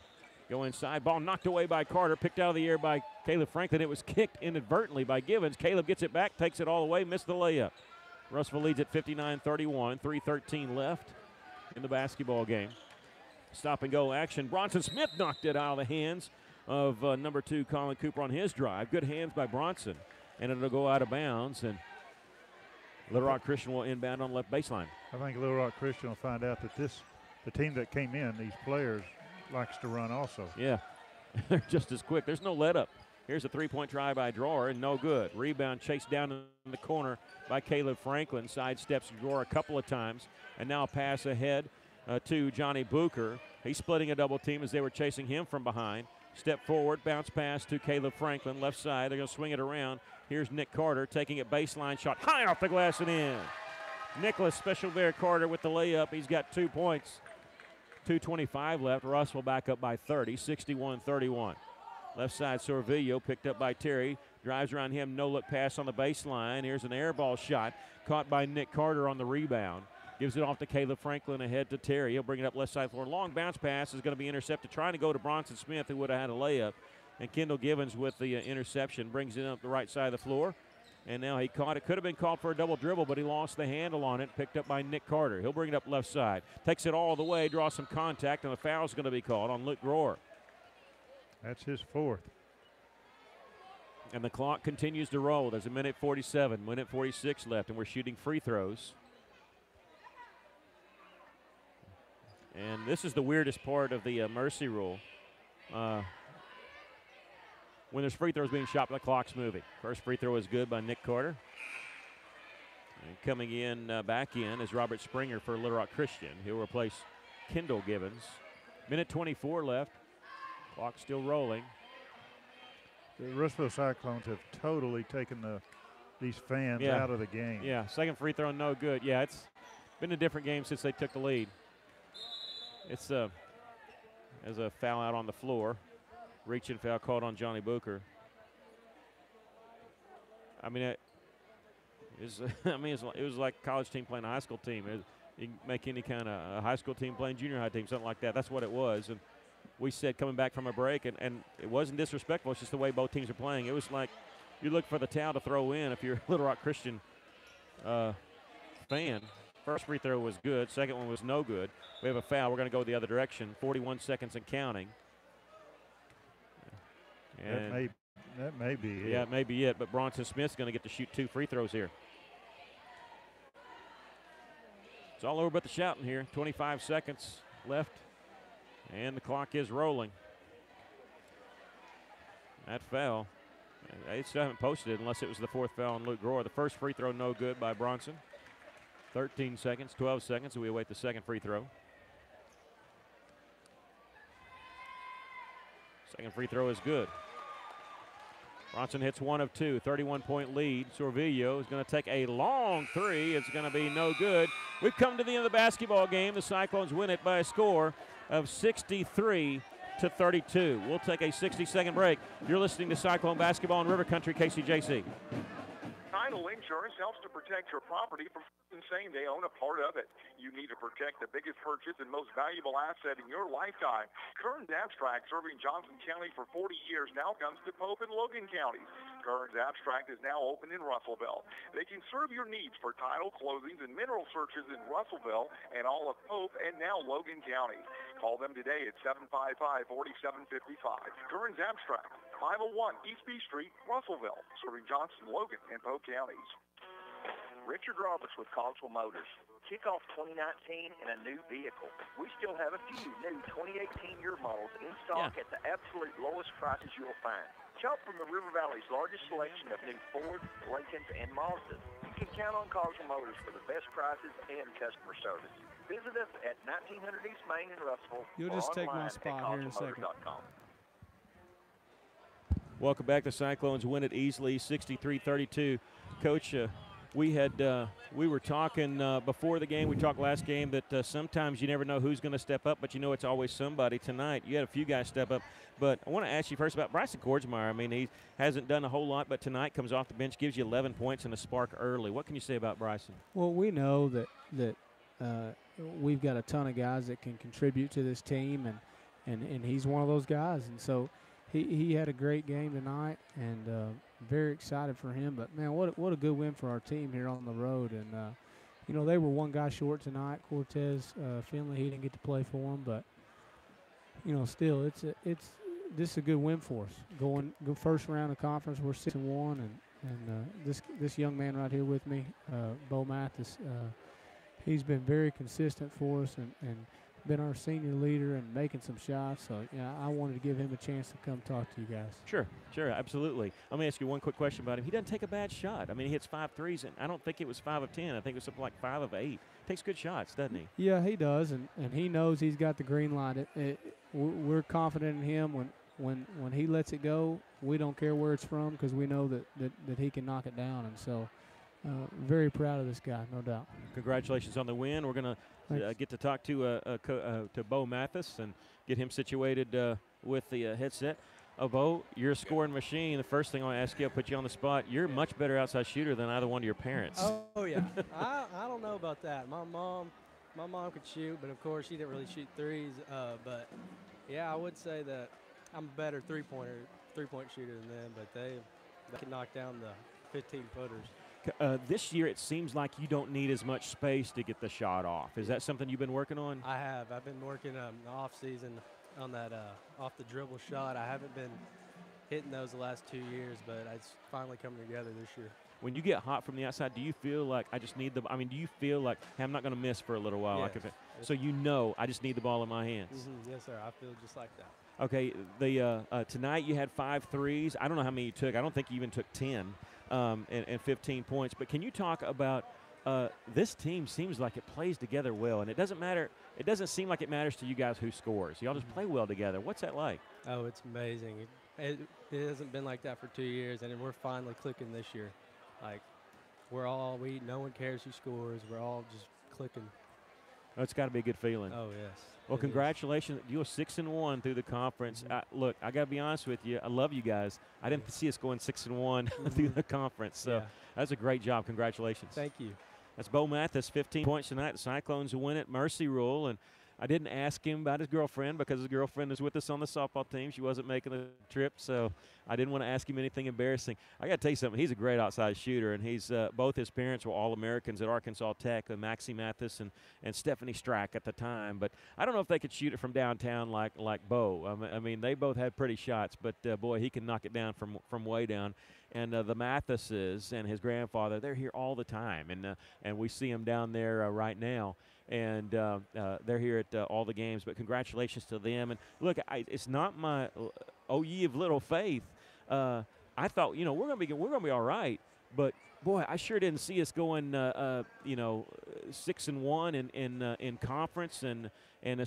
S2: Go inside. Ball knocked away by Carter. Picked out of the air by Caleb Franklin. It was kicked inadvertently by Givens. Caleb gets it back, takes it all the way, missed the layup. Russellville leads at 59-31. 3:13 left in the basketball game. Stop and go action. Bronson Smith knocked it out of the hands of number 2, Colin Cooper, on his drive. Good hands by Bronson, and it'll go out of bounds, and Little Rock Christian will inbound on left baseline.
S6: I think Little Rock Christian will find out that the team that came in, these players, likes to run also.
S2: Yeah, they're just as quick. There's no let up. Here's a three-point try by Drawer, and no good. Rebound chased down in the corner by Caleb Franklin. Sidesteps Drawer a couple of times, and now a pass ahead to Johnny Booker. He's splitting a double team as they were chasing him from behind. Step forward, bounce pass to Caleb Franklin, left side. They're going to swing it around. Here's Nick Carter taking it baseline shot high off the glass and in. Nicholas Special Bear Carter with the layup. He's got 2 points. 2:25 left. Russell back up by 30, 61-31. Left side, Sorvillo picked up by Terry. Drives around him, no-look pass on the baseline. Here's an air ball shot caught by Nick Carter on the rebound. Gives it off to Caleb Franklin, ahead to Terry. He'll bring it up left side floor. Long bounce pass is going to be intercepted, trying to go to Bronson Smith, who would have had a layup. And Kendall Givens with the interception brings it up the right side of the floor. And now he caught it. Could have been called for a double dribble, but he lost the handle on it. Picked up by Nick Carter. He'll bring it up left side. Takes it all the way, draws some contact, and a foul is going to be called on Luke Grohr.
S6: That's his 4th.
S2: And the clock continues to roll. There's a minute 47, minute 46 left, and we're shooting free throws. And this is the weirdest part of the mercy rule. When there's free throws being shot, the clock's moving. First free throw is good by Nick Carter. And coming in, back in, is Robert Springer for Little Rock Christian. He'll replace Kendall Givens. Minute 24 left. Clock still rolling.
S6: The Russellville Cyclones have totally taken these fans out of the game.
S2: Yeah, second free throw, no good. Yeah, it's been a different game since they took the lead. It's as a foul out on the floor. Reaching foul called on Johnny Booker. I mean, it was like a college team playing a high school team. You can make any kind of a high school team playing junior high team, something like that. That's what it was. And we said coming back from a break, and it wasn't disrespectful. It's just the way both teams are playing. It was like you look for the towel to throw in if you're a Little Rock Christian fan. First free throw was good. Second one was no good. We have a foul. We're going to go the other direction. 41 seconds and counting. And
S6: that may be it.
S2: Yeah, it may be it. But Bronson Smith's going to get to shoot 2 free throws here. It's all over but the shouting here. 25 seconds left. And the clock is rolling. That foul, they still haven't posted it unless it was the 4th foul on Luke Grohr. The first free throw no good by Bronson. 13 seconds, 12 seconds, we await the second free throw. Second free throw is good. Bronson hits 1 of 2, 31-point lead. Sorvillo is going to take a long 3. It's going to be no good. We've come to the end of the basketball game. The Cyclones win it by a score of 63-32. We'll take a 60-second break. You're listening to Cyclone Basketball in River Country, KCJC.
S4: Title insurance helps to protect your property from saying they own a part of it. You need to protect the biggest purchase and most valuable asset in your lifetime. Kearns Abstract, serving Johnson County for 40 years, now comes to Pope and Logan counties. Kearns Abstract is now open in Russellville. They can serve your needs for title, closings, and mineral searches in Russellville and all of Pope and now Logan County. Call them today at 755-4755. Kearns Abstract, 501 East B Street, Russellville, serving Johnson, Logan, and Pope counties.
S10: Richard Roberts with Cogswell Motors. Kick off 2019 in a new vehicle. We still have a few new 2018 year models in stock at the absolute lowest prices you'll find. Shop from the River Valley's largest selection of new Ford, Lincolns, and Mazdas. You can count on Cogswell Motors for the best prices and customer service. Visit us at 1900 East Main in Russellville.
S11: You'll just take my spot here in a second.
S2: Welcome back. The Cyclones win it easily, 63-32. Coach, we were talking before the game. We talked last game that sometimes you never know who's going to step up, but you know it's always somebody. Tonight, you had a few guys step up. But I want to ask you first about Bryson Kordsmeyer. I mean, he hasn't done a whole lot, but tonight comes off the bench, gives you 11 points and a spark early. What can you say about Bryson?
S11: Well, we know that we've got a ton of guys that can contribute to this team, and he's one of those guys. And so he had a great game tonight, and very excited for him. But, man, what a good win for our team here on the road. And, you know, they were one guy short tonight, Cortez Finley. He didn't get to play for him. But, you know, still, this is a good win for us. Go first round of conference, we're 6-1, and this young man right here with me, Bo Mathis, he's been very consistent for us and been our senior leader and making some shots. So, I wanted to give him a chance to come talk to you guys.
S2: Sure, absolutely. Let me ask you one quick question about him. He doesn't take a bad shot. I mean, he hits 5 threes, and I don't think it was 5 of 10. I think it was something like 5 of 8. Takes good shots, doesn't he?
S11: Yeah, he does, and he knows he's got the green light. We're confident in him. When he lets it go, we don't care where it's from because we know that he can knock it down. And so, very proud of this guy, no doubt.
S2: Congratulations on the win. We're going to get to talk to Bo Mathis and get him situated with the headset. Bo, you're a scoring machine. The first thing I want to ask you, I'll put you on the spot. You're a much better outside shooter than either one of your parents.
S12: Oh yeah. I don't know about that. My mom could shoot, but of course she didn't really shoot threes. But yeah, I would say that I'm a better three-point shooter than them. But they can knock down the 15-footers.
S2: This year, it seems like you don't need as much space to get the shot off. Is that something you've been working on?
S12: I have. I've been working the off season on that off the dribble shot. I haven't been hitting those the last 2 years, but it's finally coming together this year.
S2: When you get hot from the outside, do you feel like I just need the? I mean, do you feel like, hey, I'm not going to miss for a little while?
S12: Yes.
S2: So I just need the ball in my hands.
S12: Mm-hmm. Yes, sir. I feel just like that.
S2: Okay, tonight you had 5 threes. I don't know how many you took. I don't think you even took 10 and 15 points. But can you talk about this team? Seems like it plays together well, and it doesn't matter. It doesn't seem like it matters to you guys who scores. Y'all just play well together. What's that like?
S12: Oh, it's amazing. It hasn't been like that for 2 years, and we're finally clicking this year. Like, no one cares who scores. We're all just clicking.
S2: Oh, it's got to be a good feeling.
S12: Oh, yes.
S2: Well, congratulations. You're 6-1 through the conference.
S12: Mm-hmm.
S2: Look, I got to be honest with you. I love you guys. I didn't see us going 6-1 through the conference. So that's a great job. Congratulations.
S12: Thank you.
S2: That's Bo Mathis, 15 points tonight. The Cyclones will win it. Mercy rule. And I didn't ask him about his girlfriend because his girlfriend is with us on the softball team. She wasn't making the trip, so I didn't want to ask him anything embarrassing. I got to tell you something. He's a great outside shooter, and he's both his parents were All-Americans at Arkansas Tech, Maxie Mathis and Stephanie Strack at the time. But I don't know if they could shoot it from downtown like Bo. I mean, they both had pretty shots, but, boy, he can knock it down from way down. And the Mathises and his grandfather, they're here all the time, and we see them down there right now. And they're here at all the games. But congratulations to them. And look, it's not my oh ye of little faith. I thought we're gonna be all right. But boy, I sure didn't see us going 6-1 in conference and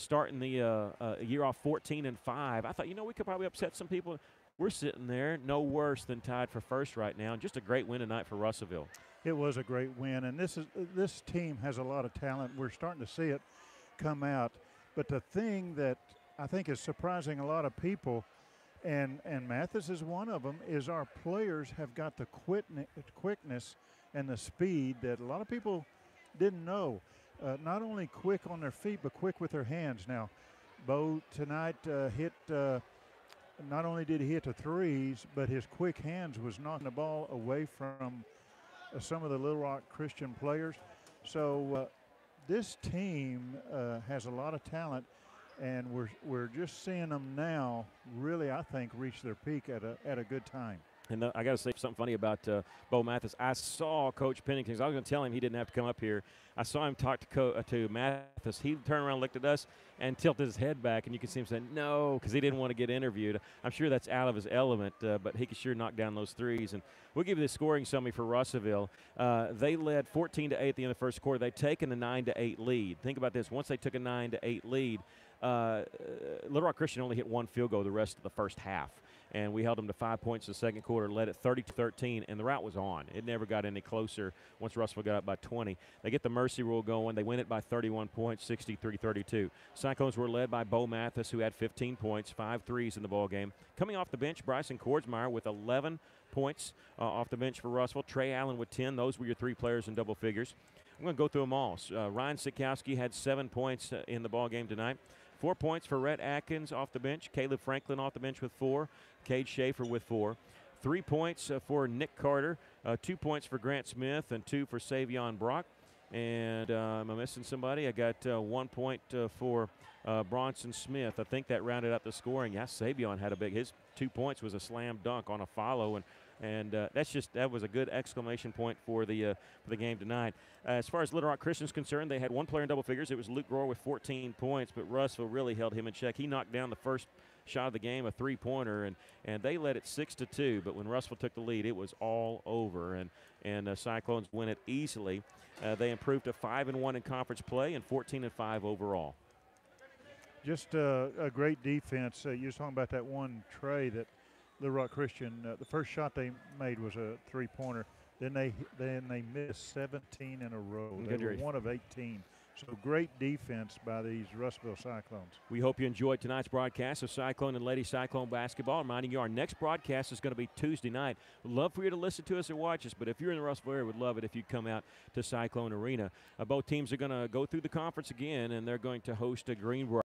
S2: starting the year off 14-5. I thought we could probably upset some people. We're sitting there no worse than tied for first right now. And just a great win tonight for Russellville.
S6: It was a great win, and this team has a lot of talent. We're starting to see it come out. But the thing that I think is surprising a lot of people, and Mathis is one of them, is our players have got the quickness and the speed that a lot of people didn't know. Not only quick on their feet, but quick with their hands. Now, Bo tonight hit. Not only did he hit the threes, but his quick hands was knocking the ball away from some of the Little Rock Christian players. So this team has a lot of talent, and we're just seeing them now really, I think, reach their peak at a good time.
S2: And I got to say something funny about Bo Mathis. I saw Coach Pennington. I was going to tell him he didn't have to come up here. I saw him talk to Mathis. He turned around, looked at us, and tilted his head back, and you could see him say no because he didn't want to get interviewed. I'm sure that's out of his element, but he could sure knock down those threes. And we'll give you the scoring summary for Russellville. They led 14-8 at the end of the first quarter. They'd taken a 9-8 lead. Think about this. Once they took a 9-8 lead, Little Rock Christian only hit one field goal the rest of the first half. And we held them to 5 points in the second quarter, led it 30-13, and the route was on. It never got any closer once Russellville got up by 20. They get the mercy rule going. They win it by 31 points, 63-32. Cyclones were led by Bo Mathis, who had 15 points, 5 threes in the ballgame. Coming off the bench, Bryson Kordsmeyer with 11 points off the bench for Russellville. Trey Allen with 10. Those were your 3 players in double figures. I'm going to go through them all. Ryan Sikowski had 7 points in the ballgame tonight. 4 points for Rhett Atkins off the bench. Caleb Franklin off the bench with 4. Cade Schaefer with 4. 3 points for Nick Carter. 2 points for Grant Smith and 2 for Savion Brock. And am I missing somebody? I got 1 point for Bronson Smith. I think that rounded up the scoring. Yes, Sabion had his 2 points was a slam dunk on a follow, and that was a good exclamation point for the game tonight. As far as Little Rock Christian's concerned, they had one player in double figures. It was Luke Rohr with 14 points, but Russell really held him in check. He knocked down the first shot of the game, a three-pointer, and they led it 6-2. But when Russell took the lead, it was all over, and Cyclones win it easily. They improved to 5-1 in conference play and 14-5 overall.
S6: Just a great defense. You were talking about that one tray that Little Rock Christian, the first shot they made was a three-pointer. Then they missed 17 in a row. They were 1 of 18. So great defense by these Russellville Cyclones.
S2: We hope you enjoyed tonight's broadcast of Cyclone and Lady Cyclone basketball. Reminding you, our next broadcast is going to be Tuesday night. We'd love for you to listen to us or watch us, but if you're in the Russellville area, we'd love it if you'd come out to Cyclone Arena. Both teams are going to go through the conference again, and they're going to host a Greenbrier.